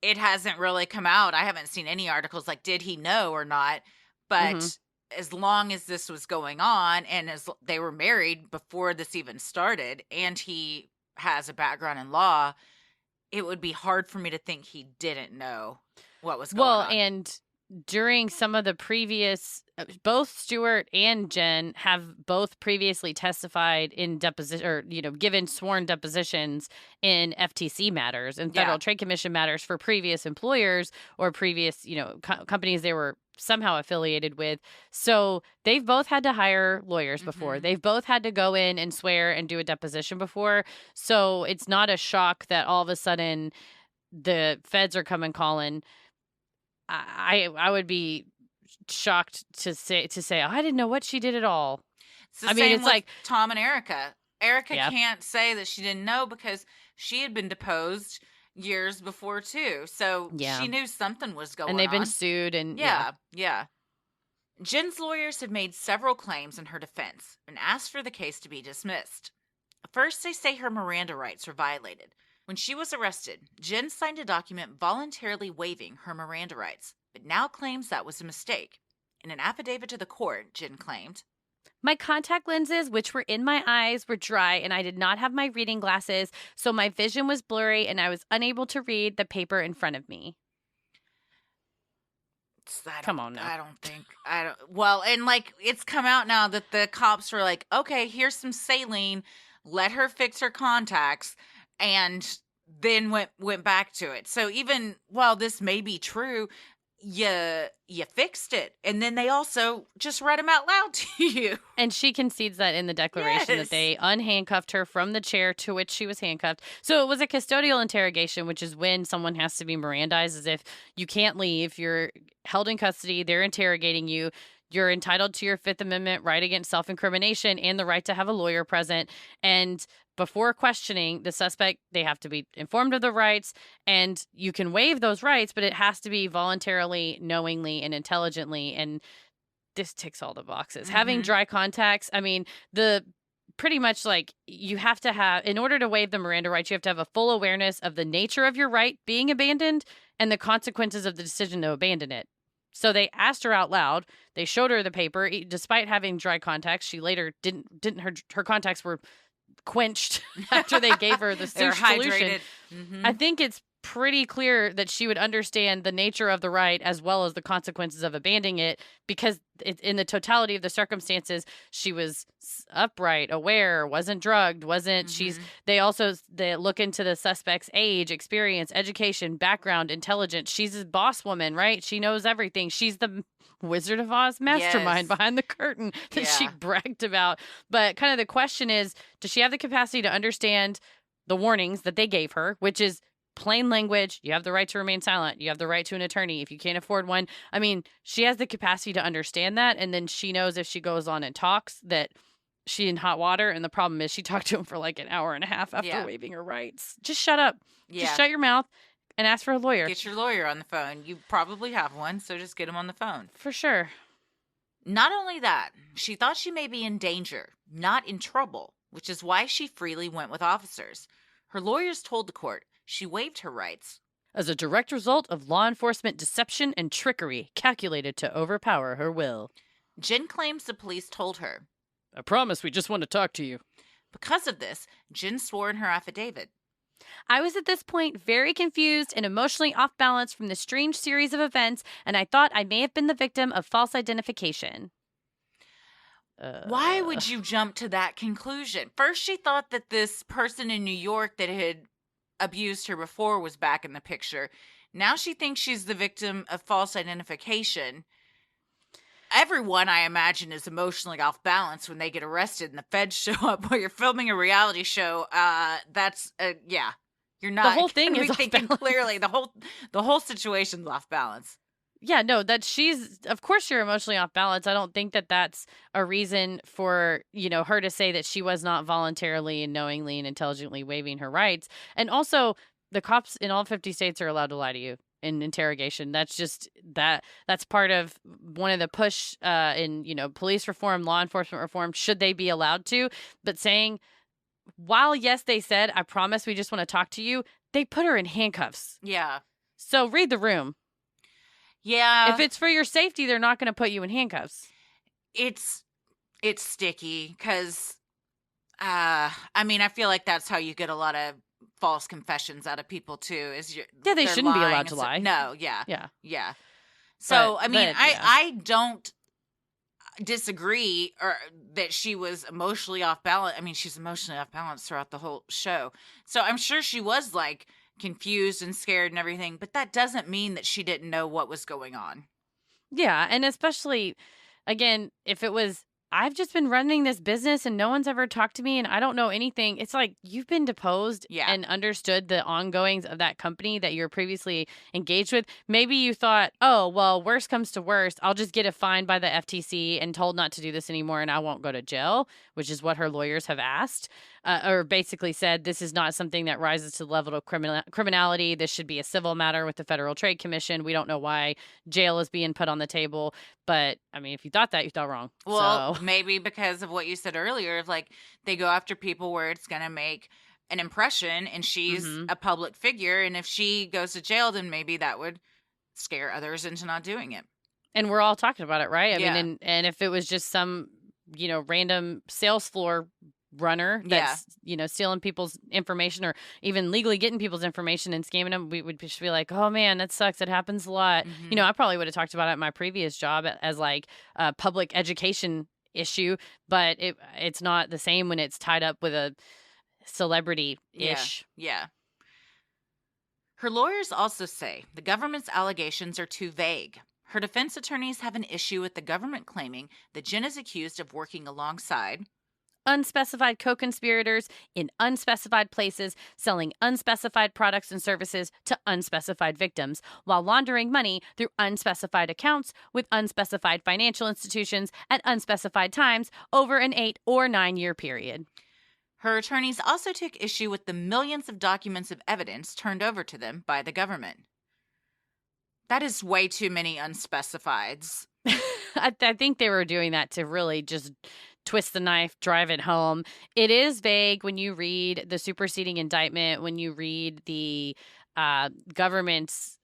it hasn't really come out. I haven't seen any articles like, did he know or not? But as long as this was going on, and as they were married before this even started, and he has a background in law, it would be hard for me to think he didn't know what was going on. Well, and during some of the previous, both Stuart and Jen have both previously testified in deposition, or given sworn depositions in FTC matters and Federal Trade Commission matters for previous employers or previous companies they were somehow affiliated with. So they've both had to hire lawyers before. They've both had to go in and swear and do a deposition before. So it's not a shock that all of a sudden the feds are coming calling. I would be shocked to say, oh, I didn't know what she did at all. It's like Tom and Erica. Erica can't say that she didn't know because she had been deposed years before too. So she knew something was going on. And they've been sued and yeah. Jen's lawyers have made several claims in her defense and asked for the case to be dismissed. First, they say her Miranda rights were violated. When she was arrested, Jen signed a document voluntarily waiving her Miranda rights, but now claims that was a mistake. In an affidavit to the court, Jen claimed, "My contact lenses, which were in my eyes, were dry, and I did not have my reading glasses, so my vision was blurry, and I was unable to read the paper in front of me." Come on now. Well, and like, it's come out now that the cops were like, okay, here's some saline, let her fix her contacts, and then went back to it. So even while this may be true, you fixed it, and then they also just read them out loud to you. And she concedes that in the declaration that they unhandcuffed her from the chair to which she was handcuffed. So it was a custodial interrogation, which is when someone has to be Mirandized, as if you can't leave. You're held in custody. They're interrogating you. You're entitled to your Fifth Amendment right against self-incrimination and the right to have a lawyer present. And before questioning the suspect, they have to be informed of the rights, and you can waive those rights, but it has to be voluntarily, knowingly, and intelligently. And this ticks all the boxes. Having dry contacts, I mean, pretty much like you have to have, in order to waive the Miranda rights, you have to have a full awareness of the nature of your right being abandoned and the consequences of the decision to abandon it. So they asked her out loud. They showed her the paper. Despite having dry contacts, she later didn't her contacts were quenched after they gave her the solution. I think it's pretty clear that she would understand the nature of the right as well as the consequences of abandoning it, because in the totality of the circumstances, she was upright, aware, wasn't drugged, they look into the suspect's age, experience, education, background, intelligence. She's a boss woman, right? She knows everything. She's the Wizard of Oz mastermind behind the curtain that she bragged about. But kind of the question is, does she have the capacity to understand the warnings that they gave her, which is plain language. You have the right to remain silent. You have the right to an attorney if you can't afford one. I mean, she has the capacity to understand that. And then she knows if she goes on and talks that she in hot water. And the problem is she talked to him for like an hour and a half after waiving her rights. Just shut up. Yeah. Just shut your mouth and ask for a lawyer. Get your lawyer on the phone. You probably have one, so just get him on the phone. For sure. Not only that, she thought she may be in danger, not in trouble, which is why she freely went with officers. Her lawyers told the court she waived her rights as a direct result of law enforcement deception and trickery calculated to overpower her will. Jen claims the police told her, I promise we just want to talk to you. Because of this, Jen swore in her affidavit. I was at this point very confused and emotionally off balance from the strange series of events, and I thought I may have been the victim of false identification. Why would you jump to that conclusion? First, she thought that this person in New York that had abused her before was back in the picture. Now she thinks she's the victim of false identification. Everyone, I imagine, is emotionally off balance when they get arrested and the feds show up while you're filming a reality show. Yeah. You're not. The whole thing is off thinking balance. Clearly. The whole situation's off balance. Yeah, no, that of course you're emotionally off balance. I don't think that that's a reason for, her to say that she was not voluntarily and knowingly and intelligently waiving her rights. And also, the cops in all 50 states are allowed to lie to you in interrogation. That's just that's part of one of the push in, police reform, law enforcement reform, should they be allowed to. But saying, while yes, they said, I promise we just want to talk to you, they put her in handcuffs. Yeah. So read the room. Yeah. If it's for your safety, they're not going to put you in handcuffs. It's sticky because, I feel like that's how you get a lot of false confessions out of people too. They shouldn't be allowed to lie. No, yeah. Yeah. So, I don't disagree or that she was emotionally off balance. She's emotionally off balance throughout the whole show. So I'm sure she was like confused and scared and everything, but that doesn't mean that she didn't know what was going on. Yeah, and especially, again, if it was, I've just been running this business and no one's ever talked to me and I don't know anything. It's like you've been deposed and understood the ongoings of that company that you're previously engaged with. Maybe you thought, oh, well, worst comes to worst, I'll just get a fine by the FTC and told not to do this anymore and I won't go to jail, which is what her lawyers have asked. Or basically said, this is not something that rises to the level of criminality. This should be a civil matter with the Federal Trade Commission. We don't know why jail is being put on the table. But, if you thought that, you thought wrong. Well, maybe because of what you said earlier, of like they go after people where it's going to make an impression and she's a public figure. And if she goes to jail, then maybe that would scare others into not doing it. And we're all talking about it, right? I mean, and if it was just some, random sales floor runner that's stealing people's information or even legally getting people's information and scamming them, we would just be like, oh man, that sucks, it happens a lot. I probably would have talked about it at my previous job as like a public education issue, but it's not the same when it's tied up with a celebrity-ish. Yeah. Her lawyers also say the government's allegations are too vague. Her defense attorneys have an issue with the government claiming that Jen is accused of working alongside unspecified co-conspirators in unspecified places, selling unspecified products and services to unspecified victims, while laundering money through unspecified accounts with unspecified financial institutions at unspecified times over an 8 or 9 year period. Her attorneys also took issue with the millions of documents of evidence turned over to them by the government. That is way too many unspecifieds. I think they were doing that to really just twist the knife, drive it home. It is vague when you read the superseding indictment, when you read the government's,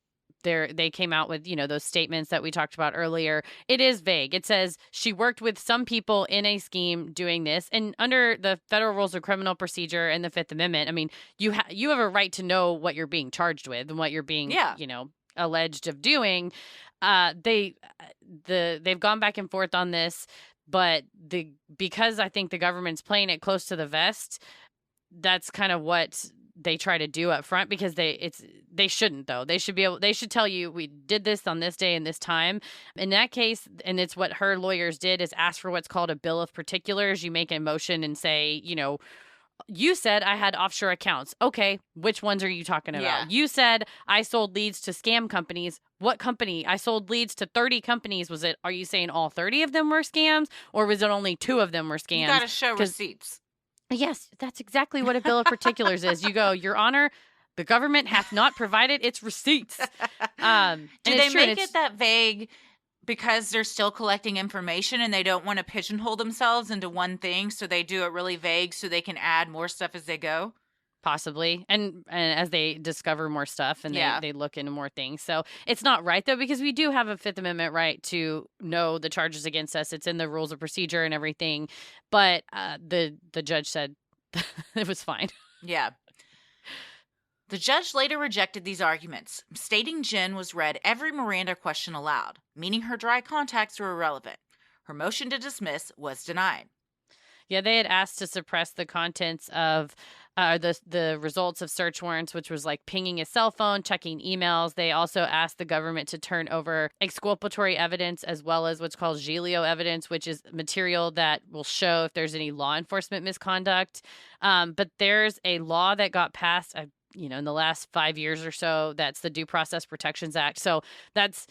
they came out with, those statements that we talked about earlier. It is vague. It says she worked with some people in a scheme doing this. And under the Federal Rules of Criminal Procedure and the Fifth Amendment, you have a right to know what you're being charged with and what you're being, alleged of doing. They've gone back and forth on this. But because I think the government's playing it close to the vest, that's kind of what they try to do up front, because they shouldn't though. They should tell you we did this on this day and this time. In that case, and it's what her lawyers did, is ask for what's called a bill of particulars. You make a motion and say, you said I had offshore accounts. Okay, which ones are you talking about? Yeah. You said I sold leads to scam companies. What company? I sold leads to 30 companies. Are you saying all 30 of them were scams, or was it only 2 of them were scams? You got to show receipts. Yes, that's exactly what a bill of particulars is. You go, Your Honor, the government hath not provided its receipts. Do they make it that vague because they're still collecting information and they don't want to pigeonhole themselves into one thing, so they do it really vague so they can add more stuff as they go? Possibly. And as they discover more stuff and Yeah. they look into more things. So it's not right, though, because we do have a Fifth Amendment right to know the charges against us. It's in the rules of procedure and everything. But the judge said it was fine. Yeah. The judge later rejected these arguments, stating Jen was read every Miranda question aloud, meaning her dry contacts were irrelevant. Her motion to dismiss was denied. Yeah, they had asked to suppress the contents of the results of search warrants, which was like pinging his cell phone, checking emails. They also asked the government to turn over exculpatory evidence as well as what's called Giglio evidence, which is material that will show if there's any law enforcement misconduct. But there's a law that got passed, in the last 5 years or so. That's the Due Process Protections Act. So that's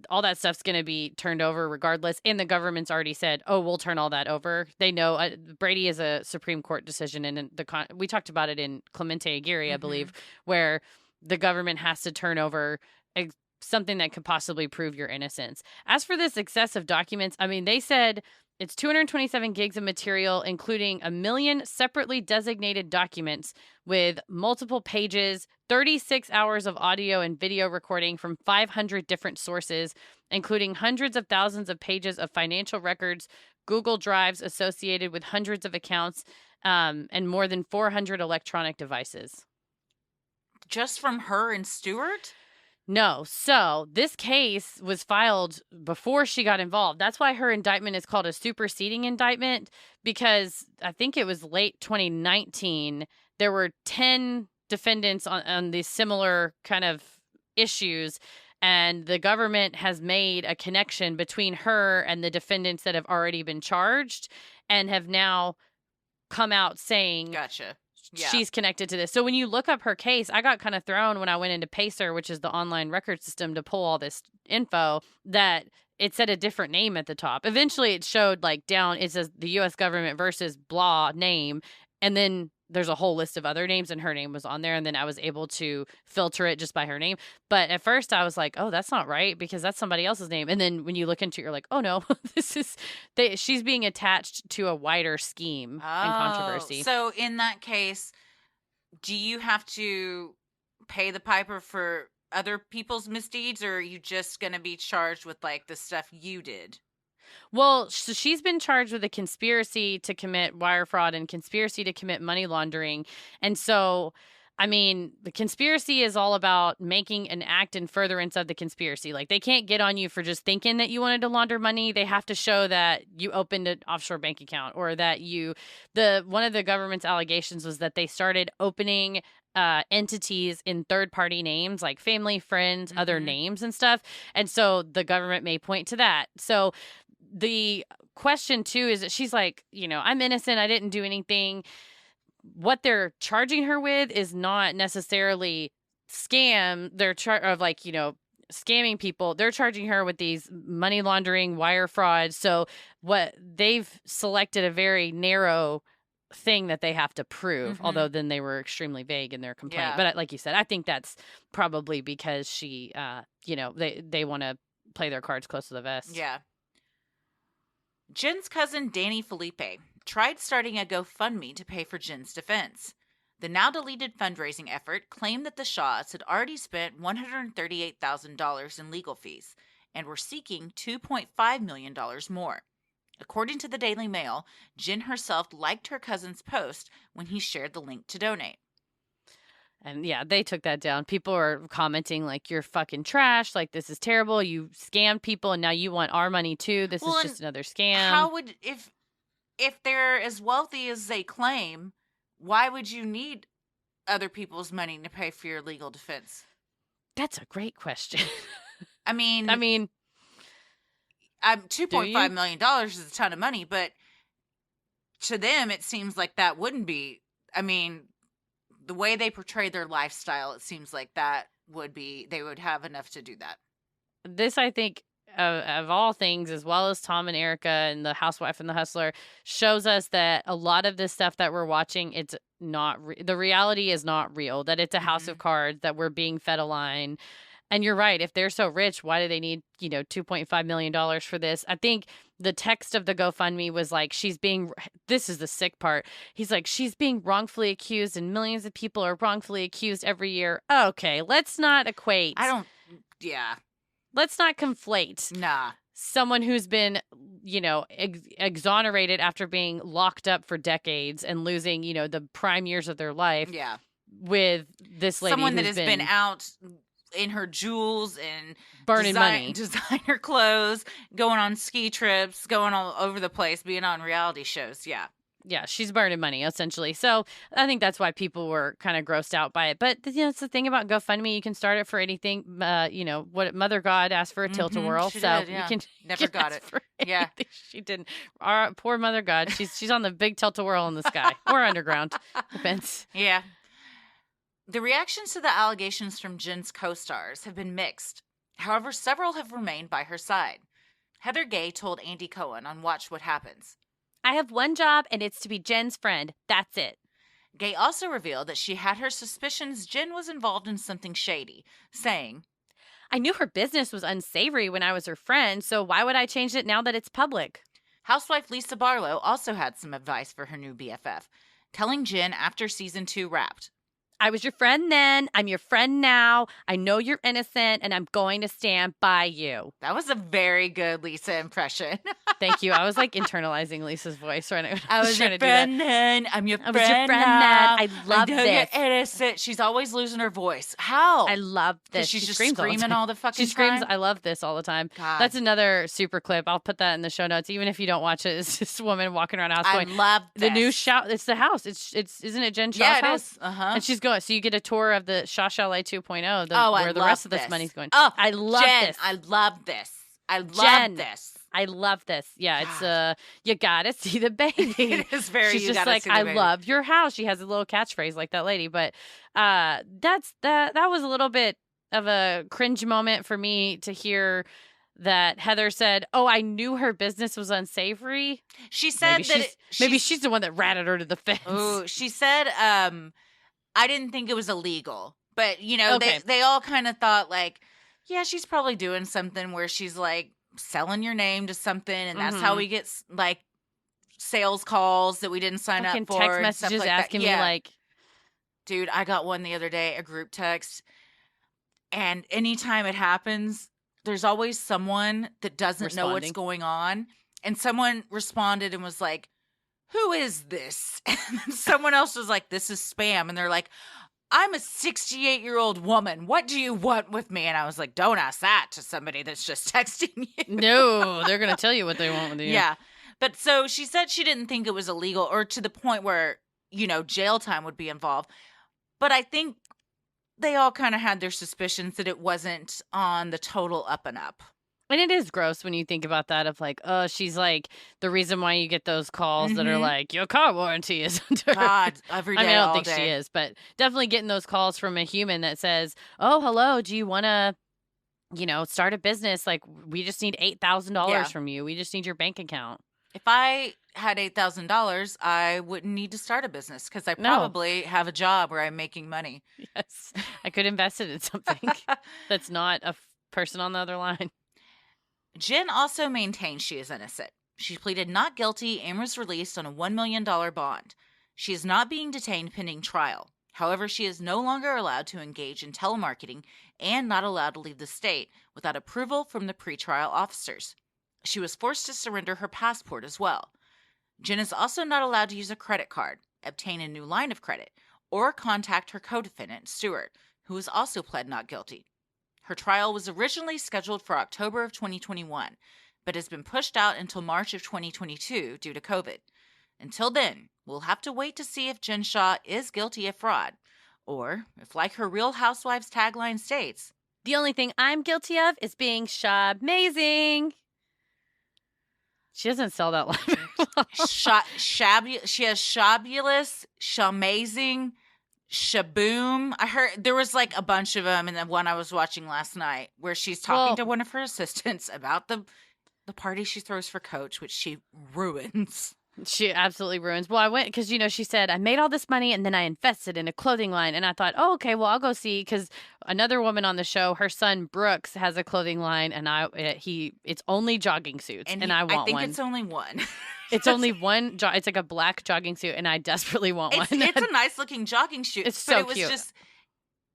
all that stuff's going to be turned over regardless. And the government's already said, oh, we'll turn all that over. They know Brady is a Supreme Court decision. And we talked about it in Clemente Aguirre, I believe, where the government has to turn over something that could possibly prove your innocence. As for this excess of documents, I mean, they said it's 227 gigs of material, including 1 million separately designated documents with multiple pages, 36 hours of audio and video recording from 500 different sources, including hundreds of thousands of pages of financial records, Google Drives associated with hundreds of accounts, and more than 400 electronic devices. Just from her and Stewart? No. So this case was filed before she got involved. That's why her indictment is called a superseding indictment, because I think it was late 2019. There were 10 defendants on these similar kind of issues, and the government has made a connection between her and the defendants that have already been charged and have now come out saying, Gotcha. Yeah. She's connected to this. So when you look up her case, I got kind of thrown when I went into Pacer, which is the online record system to pull all this info, that it said a different name at the top. Eventually it showed like down, it says the U.S. government versus blah name. And then there's a whole list of other names and her name was on there. And then I was able to filter it just by her name. But at first I was like, oh, that's not right because that's somebody else's name. And then when you look into it, you're like, oh no, she's being attached to a wider scheme and controversy. So in that case, do you have to pay the piper for other people's misdeeds, or are you just going to be charged with like the stuff you did? Well, so she's been charged with a conspiracy to commit wire fraud and conspiracy to commit money laundering. And so, I mean, the conspiracy is all about making an act in furtherance of the conspiracy. Like, they can't get on you for just thinking that you wanted to launder money. They have to show that you opened an offshore bank account, or that one of the government's allegations was that they started opening entities in third-party names, like family, friends, other names and stuff. And so the government may point to that. So the question, too, is that she's like, I'm innocent. I didn't do anything. What they're charging her with is not necessarily scam. They're scamming people. They're charging her with these money laundering, wire fraud. So what they've selected a very narrow thing that they have to prove, although then they were extremely vague in their complaint. But like you said, I think that's probably because she, they want to play their cards close to the vest. Yeah. Jen's cousin, Danny Felipe, tried starting a GoFundMe to pay for Jen's defense. The now-deleted fundraising effort claimed that the Shahs had already spent $138,000 in legal fees and were seeking $2.5 million more. According to the Daily Mail, Jen herself liked her cousin's post when he shared the link to donate. And yeah, they took that down. People are commenting like, you're fucking trash. Like, this is terrible. You scammed people and now you want our money too. This is just another scam. How would, if they're as wealthy as they claim, why would you need other people's money to pay for your legal defense? That's a great question. I mean, $2.5 million is a ton of money, but to them, it seems like that wouldn't be I mean, the way they portray their lifestyle, it seems like they would have enough to do that. This, I think, of all things, as well as Tom and Erica and the Housewife and the Hustler, shows us that a lot of this stuff that we're watching, it's not the reality is not real. That it's a house of cards. That we're being fed a line. And you're right. If they're so rich, why do they need, $2.5 million for this? I think the text of the GoFundMe was like, this is the sick part. He's like, she's being wrongfully accused and millions of people are wrongfully accused every year. Okay, let's not equate. Yeah. Let's not conflate. Nah. Someone who's been, exonerated after being locked up for decades and losing, the prime years of their life. Yeah. With this lady someone that has been out in her jewels and burning money, designer clothes, going on ski trips, going all over the place, being on reality shows. Yeah, she's burning money essentially. So I think that's why people were kind of grossed out by it. But it's the thing about GoFundMe; you can start it for anything. What Mother God asked for a tilt-a-whirl, so did, yeah. You can never got it. Yeah, she didn't. Our poor Mother God, she's on the big tilt-a-whirl in the sky or underground, depends. Yeah. The reactions to the allegations from Jen's co-stars have been mixed. However, several have remained by her side. Heather Gay told Andy Cohen on Watch What Happens, "I have one job, and it's to be Jen's friend. That's it." Gay also revealed that she had her suspicions Jen was involved in something shady, saying, "I knew her business was unsavory when I was her friend, so why would I change it now that it's public?" Housewife Lisa Barlow also had some advice for her new BFF, telling Jen after season 2 wrapped, "I was your friend then. I'm your friend now. I know you're innocent, and I'm going to stand by you." That was a very good Lisa impression. Thank you. I was like internalizing Lisa's voice right now. I was your friend then. I'm your friend now. now. I love I know this. You're innocent. She's always losing her voice. How? I love this. She's just screams screaming all the fucking She screams, time? "I love this" all the time. God. That's another super clip. I'll put that in the show notes. Even if you don't watch it, it's just a woman walking around a house I going, love this. the new Shah. It's the house. It's isn't it Jen Shah's Yeah, it house? is. Uh-huh. And she's going. So you get a tour of the Shah Chalet 2.0, where the love rest of this this. money's going. Oh, I love Jen, this. I love this. I love Jen. this. I love this. Yeah, it's you gotta see the baby. It is very. She's you just gotta like, see the "I baby. love your house." She has a little catchphrase like that lady, but that was a little bit of a cringe moment for me to hear that Heather said, "Oh, I knew her business was unsavory." She said maybe she's the one that ratted her to the fence. Oh, she said, "I didn't think it was illegal," but Okay. they all kind of thought like, yeah, she's probably doing something where she's like selling your name to something, and that's how we get like sales calls that we didn't sign up for. Text and messages stuff like asking that. me Yeah. like, Dude, I got one the other day, a group text, and anytime it happens, there's always someone that doesn't know what's Responding. going on, and someone responded and was like, "Who is this?" And then someone else was like, "This is spam," and they're like, "I'm a 68-year-old woman. What do you want with me?" And I was like, don't ask that to somebody that's just texting you. no, they're gonna tell you what they want with you. Yeah. But so she said she didn't think it was illegal or to the point where, jail time would be involved. But I think they all kind of had their suspicions that it wasn't on the total up and up. And it is gross when you think about that of like, oh, she's like the reason why you get those calls that are like, your car warranty is under. God, every day, I mean, I don't all think day. she is, but definitely getting those calls from a human that says, "Oh, hello, do you want to, start a business? Like, we just need $8,000 Yeah. from you. We just need your bank account." If I had $8,000, I wouldn't need to start a business because I No. probably have a job where I'm making money. Yes, I could invest it in something that's not a person on the other line. Jen also maintains she is innocent. She pleaded not guilty and was released on a $1 million bond. She is not being detained pending trial. However, she is no longer allowed to engage in telemarketing and not allowed to leave the state without approval from the pretrial officers. She was forced to surrender her passport as well. Jen is also not allowed to use a credit card, obtain a new line of credit, or contact her co-defendant, Stewart, who was also pled not guilty. Her trial was originally scheduled for October of 2021, but has been pushed out until March of 2022 due to COVID. Until then, we'll have to wait to see if Jen Shah is guilty of fraud, or if, like her Real Housewives tagline states, "The only thing I'm guilty of is being Shah-Mazing." She doesn't sell that line very well. She has Shabulous, Shah-Mazing, Shaboom. I heard there was like a bunch of them in the one I was watching last night where she's talking to one of her assistants about the party she throws for Coach, which she ruins. She absolutely ruins. Well, I went because, she said, I made all this money and then I invested in a clothing line. And I thought, oh, okay, well, I'll go see. Because another woman on the show, her son Brooks has a clothing line and it's only jogging suits. And I want one. I think it's only one. It's only one. It's like a black jogging suit and I desperately want one. It's a nice looking jogging suit. It's so cute. It was just,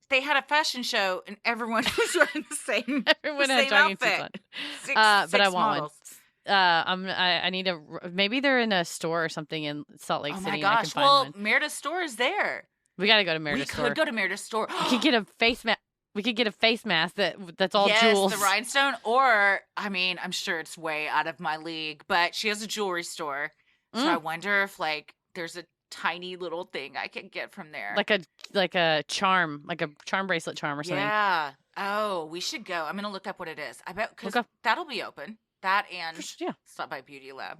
they had a fashion show and everyone was wearing the same Everyone had jogging suits on. But I want models. one. I need to. Maybe they're in a store or something in Salt Lake City. Oh my gosh! And I can find one. Merida's store is there. We got to go to Merida's store. We could go to Merida's store. We could get a face mask. We could get a face mask that's all yes, jewels. The rhinestone. Or I'm sure it's way out of my league, but she has a jewelry store, so I wonder if there's a tiny little thing I can get from there, like a charm bracelet charm or something. Yeah. Oh, we should go. I'm gonna look up what it is. I bet because that'll be open. That and stop by Beauty Lab.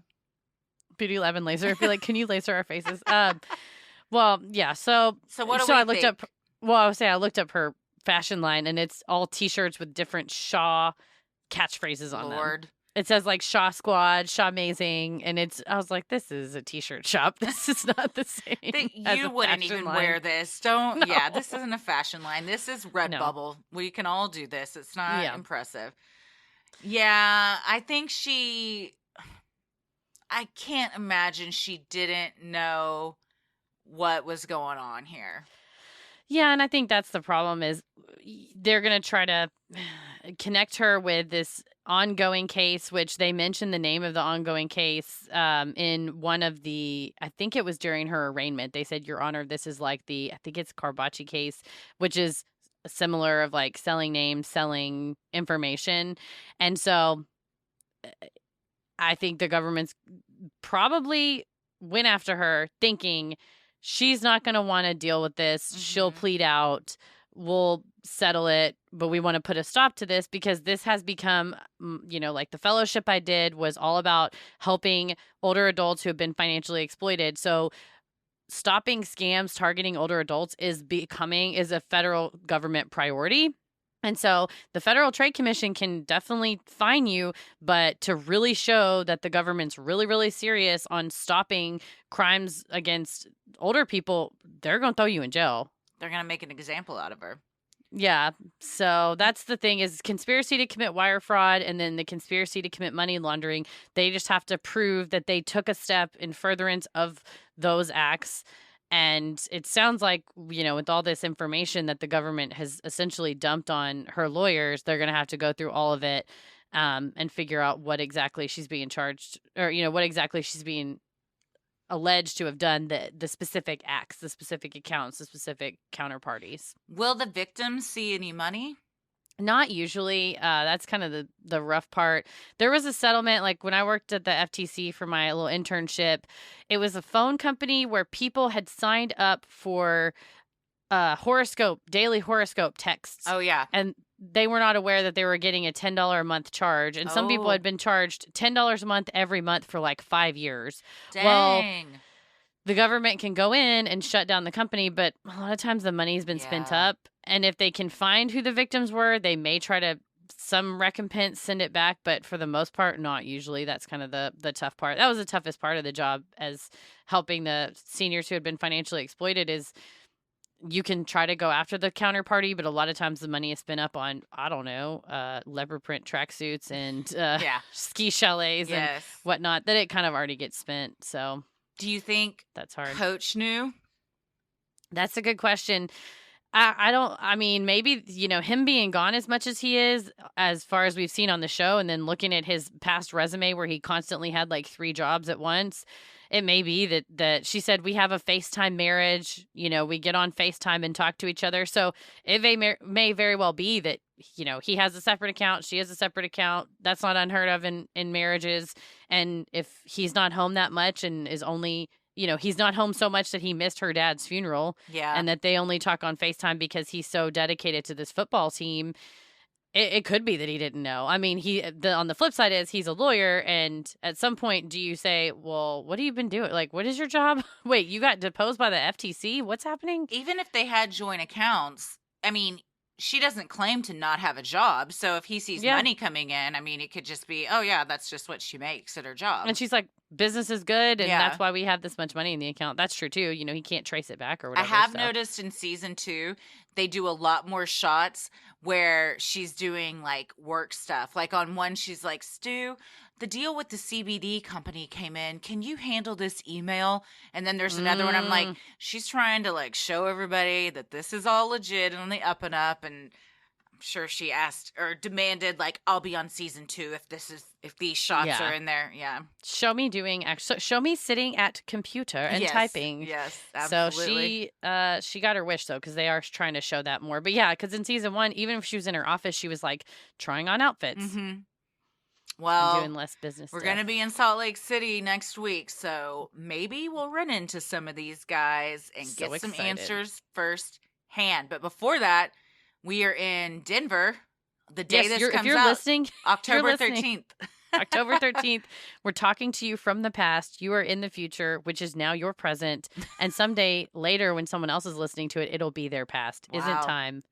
Beauty Lab and laser. If you're like, can you laser our faces? Well, yeah. So what do we I looked up. Well, I would say I looked up her fashion line, and it's all T-shirts with different Shah catchpasses on them. It says like Shah Squad, Shah-Mazing, and I was like, this is a T-shirt shop. This is not the same. You wouldn't even wear this. Don't. No. Yeah, this isn't a fashion line. This is Redbubble. We can all do this. It's not impressive. Yeah, I think I can't imagine she didn't know what was going on here. Yeah, and I think that's the problem is they're going to try to connect her with this ongoing case, which they mentioned the name of the ongoing case in one of I think it was during her arraignment. They said, Your Honor, this is like I think it's Carbachi case, which is similar of like selling names, selling information. And so I think the government's probably went after her thinking she's not going to want to deal with this. Mm-hmm. She'll plead out. We'll settle it, but we want to put a stop to this because this has become, like the fellowship I did was all about helping older adults who have been financially exploited. So stopping scams targeting older adults is a federal government priority. And so the Federal Trade Commission can definitely fine you, but to really show that the government's really, really serious on stopping crimes against older people, they're going to throw you in jail. They're going to make an example out of her. Yeah. So that's the thing is conspiracy to commit wire fraud and then the conspiracy to commit money laundering. They just have to prove that they took a step in furtherance of those acts. And it sounds like, with all this information that the government has essentially dumped on her lawyers, they're going to have to go through all of it and figure out what exactly she's being charged or, what exactly she's being alleged to have done, the specific acts, the specific accounts, the specific counterparties. Will the victims see any money? Not usually. That's kind of the rough part. There was a settlement, like when I worked at the FTC for my little internship, it was a phone company where people had signed up for daily horoscope texts. Oh, yeah. And they were not aware that they were getting a $10 a month charge. And some people had been charged $10 a month every month for like 5 years. Dang. Well, the government can go in and shut down the company, but a lot of times the money's been spent up. And if they can find who the victims were, they may try to some recompense send it back. But for the most part, not usually. That's kind of the tough part. That was the toughest part of the job as helping the seniors who had been financially exploited is you can try to go after the counterparty, but a lot of times the money is spent up on, I don't know, leopard print tracksuits and ski chalets and whatnot, that it kind of already gets spent. So do you think that's hard? Coach knew? That's a good question. I mean, maybe, him being gone as much as he is, as far as we've seen on the show, and then looking at his past resume where he constantly had like 3 jobs at once, it may be that she said we have a FaceTime marriage, we get on FaceTime and talk to each other. So it may very well be that, he has a separate account, she has a separate account. That's not unheard of in marriages. And if he's not home that much and is only... he's not home so much that he missed her dad's funeral. Yeah. And that they only talk on FaceTime because he's so dedicated to this football team. It could be that he didn't know. I mean, on the flip side is he's a lawyer, and at some point, do you say, "Well, what have you been doing? Like, what is your job?" Wait, you got deposed by the FTC? What's happening? Even if they had joint accounts, I mean, she doesn't claim to not have a job. So if he sees money coming in, I mean, it could just be, oh yeah, that's just what she makes at her job. And she's like, business is good, and that's why we have this much money in the account. That's true too. You know, he can't trace it back or whatever. I have noticed in season 2, they do a lot more shots where she's doing like work stuff. Like on one, she's like, Stu, the deal with the CBD company came in. Can you handle this email? And then there's another one. I'm like, she's trying to like show everybody that this is all legit and on the up and up. And I'm sure she asked or demanded like, I'll be on season 2 if these shots are in there. Yeah. Show me sitting at computer and typing. Yes, absolutely. So she got her wish though, because they are trying to show that more. But yeah, because in season 1, even if she was in her office, she was like trying on outfits. Mm-hmm. Well, doing less business. We're going to be in Salt Lake City next week, so maybe we'll run into some of these guys and get some answers firsthand. But before that, we are in Denver. The day this comes out, listening, October 13th. October 13th. We're talking to you from the past. You are in the future, which is now your present. And someday later, when someone else is listening to it, it'll be their past. Wow. Isn't time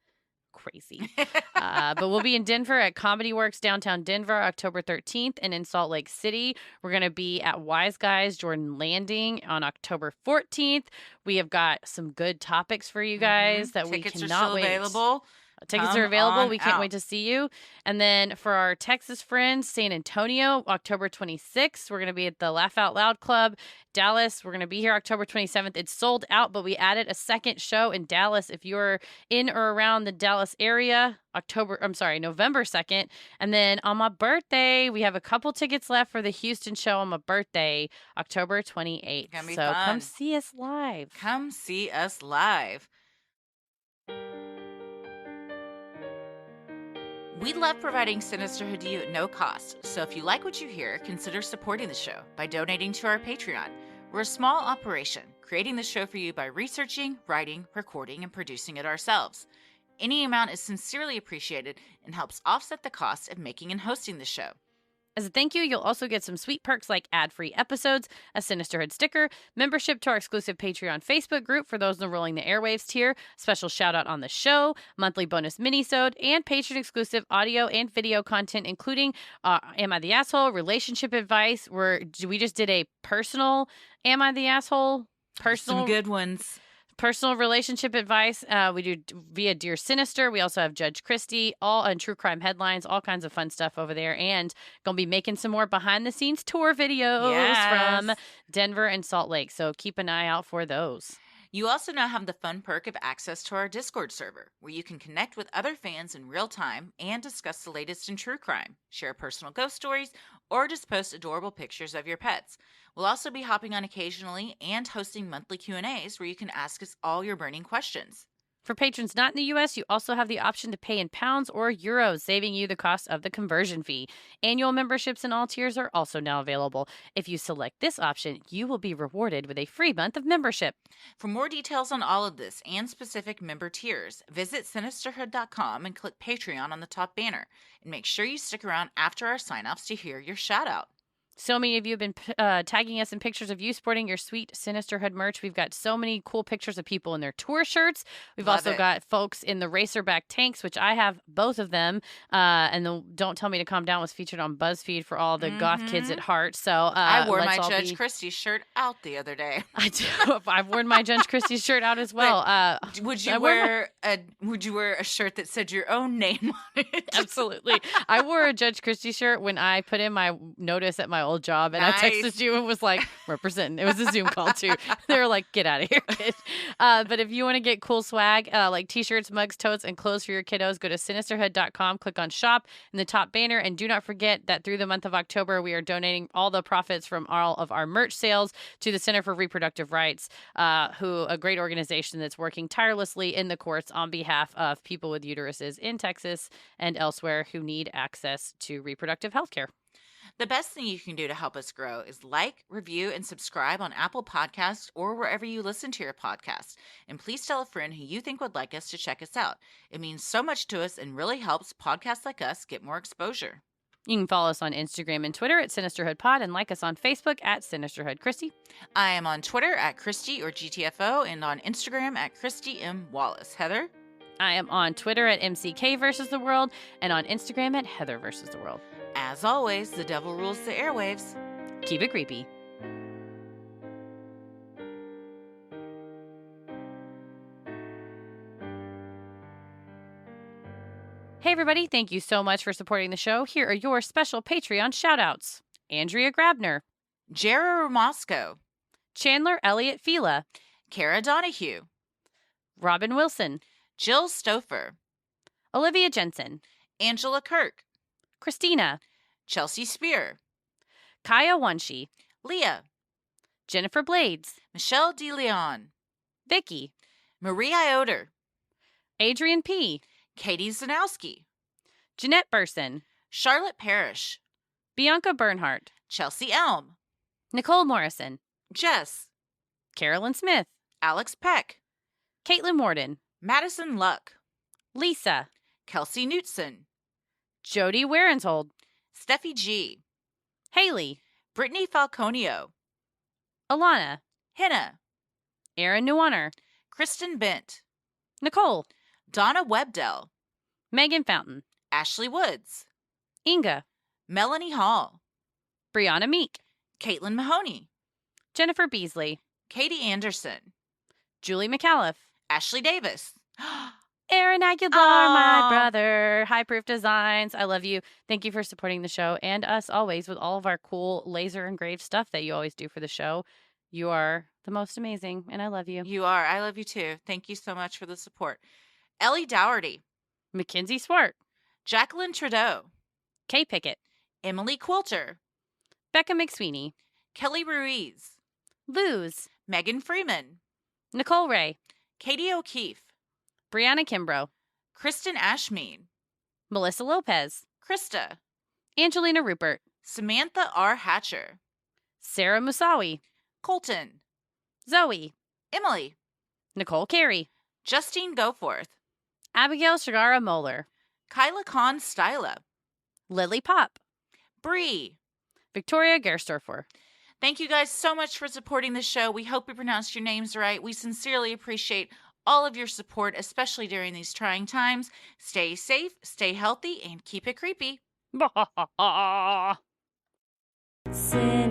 crazy? But we'll be in Denver at Comedy Works downtown Denver, October 13th. And in Salt Lake City, we're going to be at Wise Guys Jordan Landing on October 14th. We have got some good topics for you guys that Tickets we cannot are still wait. Available. Tickets are available. We can't wait to see you. And then for our Texas friends, San Antonio, October 26th, we're going to be at the Laugh Out Loud Club. Dallas, we're going to be here October 27th. It's sold out, but we added a second show in Dallas. If you're in or around the Dallas area, November 2nd. And then on my birthday, we have a couple tickets left for the Houston show on my birthday, October 28th. So fun. Come see us live. Come see us live. We love providing Sinisterhood to you at no cost, so if you like what you hear, consider supporting the show by donating to our Patreon. We're a small operation, creating the show for you by researching, writing, recording, and producing it ourselves. Any amount is sincerely appreciated and helps offset the cost of making and hosting the show. As a thank you, you'll also get some sweet perks like ad-free episodes, a Sinisterhood sticker, membership to our exclusive Patreon Facebook group for those enrolling the Airwaves tier, special shout-out on the show, monthly bonus mini-sode, and patron-exclusive audio and video content, including Am I the Asshole, relationship advice, we just did a personal Am I the Asshole? Some good ones. Personal relationship advice. We do via Dear Sinister. We also have Judge Christie, all on true crime headlines, all kinds of fun stuff over there. And going to be making some more behind the scenes tour videos from Denver and Salt Lake. So keep an eye out for those. You also now have the fun perk of access to our Discord server, where you can connect with other fans in real time and discuss the latest in true crime, share personal ghost stories, or just post adorable pictures of your pets. We'll also be hopping on occasionally and hosting monthly Q&As where you can ask us all your burning questions. For patrons not in the U.S., you also have the option to pay in pounds or euros, saving you the cost of the conversion fee. Annual memberships in all tiers are also now available. If you select this option, you will be rewarded with a free month of membership. For more details on all of this and specific member tiers, visit Sinisterhood.com and click Patreon on the top banner. And make sure you stick around after our sign-offs to hear your shout-out. So many of you have been tagging us in pictures of you sporting your sweet Sinisterhood merch. We've got so many cool pictures of people in their tour shirts. We've also got folks in the Racerback tanks, which I have both of them. And the Don't Tell Me to Calm Down was featured on BuzzFeed for all the goth kids at heart. So I wore my Judge Christie shirt out the other day. I do. I've worn my Judge Christie shirt out as well. Would you wear a shirt that said your own name on it? Absolutely. I wore a Judge Christie shirt when I put in my notice at my old job, and nice. I texted you and was like, representing. It was a Zoom call too. They were like, get out of here, kid. But if you want to get cool swag like t-shirts, mugs, totes, and clothes for your kiddos, go to Sinisterhood.com, click on shop in the top banner, and do not forget that through the month of October, we are donating all the profits from all of our merch sales to the Center for Reproductive Rights, a great organization that's working tirelessly in the courts on behalf of people with uteruses in Texas and elsewhere who need access to reproductive health care. The best thing you can do to help us grow is like, review, and subscribe on Apple Podcasts or wherever you listen to your podcast. And please tell a friend who you think would like us to check us out. It means so much to us and really helps podcasts like us get more exposure. You can follow us on Instagram and Twitter at Sinisterhood Pod and like us on Facebook at Sinisterhood. Christy? I am on Twitter at Christy or GTFO and on Instagram at Christy M. Wallace. Heather? I am on Twitter at MCK versus the world and on Instagram at Heather versus the world. As always, the devil rules the airwaves. Keep it creepy. Hey everybody, thank you so much for supporting the show. Here are your special Patreon shoutouts. Andrea Grabner, Jera Romosco, Chandler Elliott Fila, Kara Donahue, Robin Wilson, Jill Stouffer, Olivia Jensen, Angela Kirk, Christina, Chelsea Spear, Kaya Wunshi, Leah, Jennifer Blades, Michelle DeLeon, Vicky, Marie Ioder, Adrian P., Katie Zanowski, Jeanette Burson, Charlotte Parrish, Bianca Bernhardt, Chelsea Elm, Nicole Morrison, Jess, Carolyn Smith, Alex Peck, Caitlin Morden, Madison Luck, Lisa, Kelsey Knutson, Jody Warenshold, Steffi G, Haley, Brittany Falconio, Alana, Henna, Aaron Neuanner, Kristen Bent, Nicole, Donna Webdell, Megan Fountain, Ashley Woods, Inga, Melanie Hall, Brianna Meek, Caitlin Mahoney, Jennifer Beasley, Katie Anderson, Julie McAuliffe, Ashley Davis. Aaron Aguilar, my brother, High Proof Designs. I love you. Thank you for supporting the show and us always with all of our cool laser engraved stuff that you always do for the show. You are the most amazing, and I love you. You are. I love you too. Thank you so much for the support. Ellie Dougherty, Mackenzie Swart, Jacqueline Trudeau, Kay Pickett, Emily Quilter, Becca McSweeney, Kelly Ruiz, Luz, Megan Freeman, Nicole Ray, Katie O'Keefe, Brianna Kimbrough, Kristen Ashmead, Melissa Lopez, Krista, Angelina Rupert, Samantha R. Hatcher, Sarah Musawi, Colton, Zoe, Emily, Nicole Carey, Justine Goforth, Abigail Shagara Moeller, Kyla Khan Styla, Lily Pop, Bree. Victoria Gerstorfer. Thank you guys so much for supporting the show. We hope we pronounced your names right. We sincerely appreciate all of your support, especially during these trying times. Stay safe, stay healthy, and keep it creepy. Sinisterhood.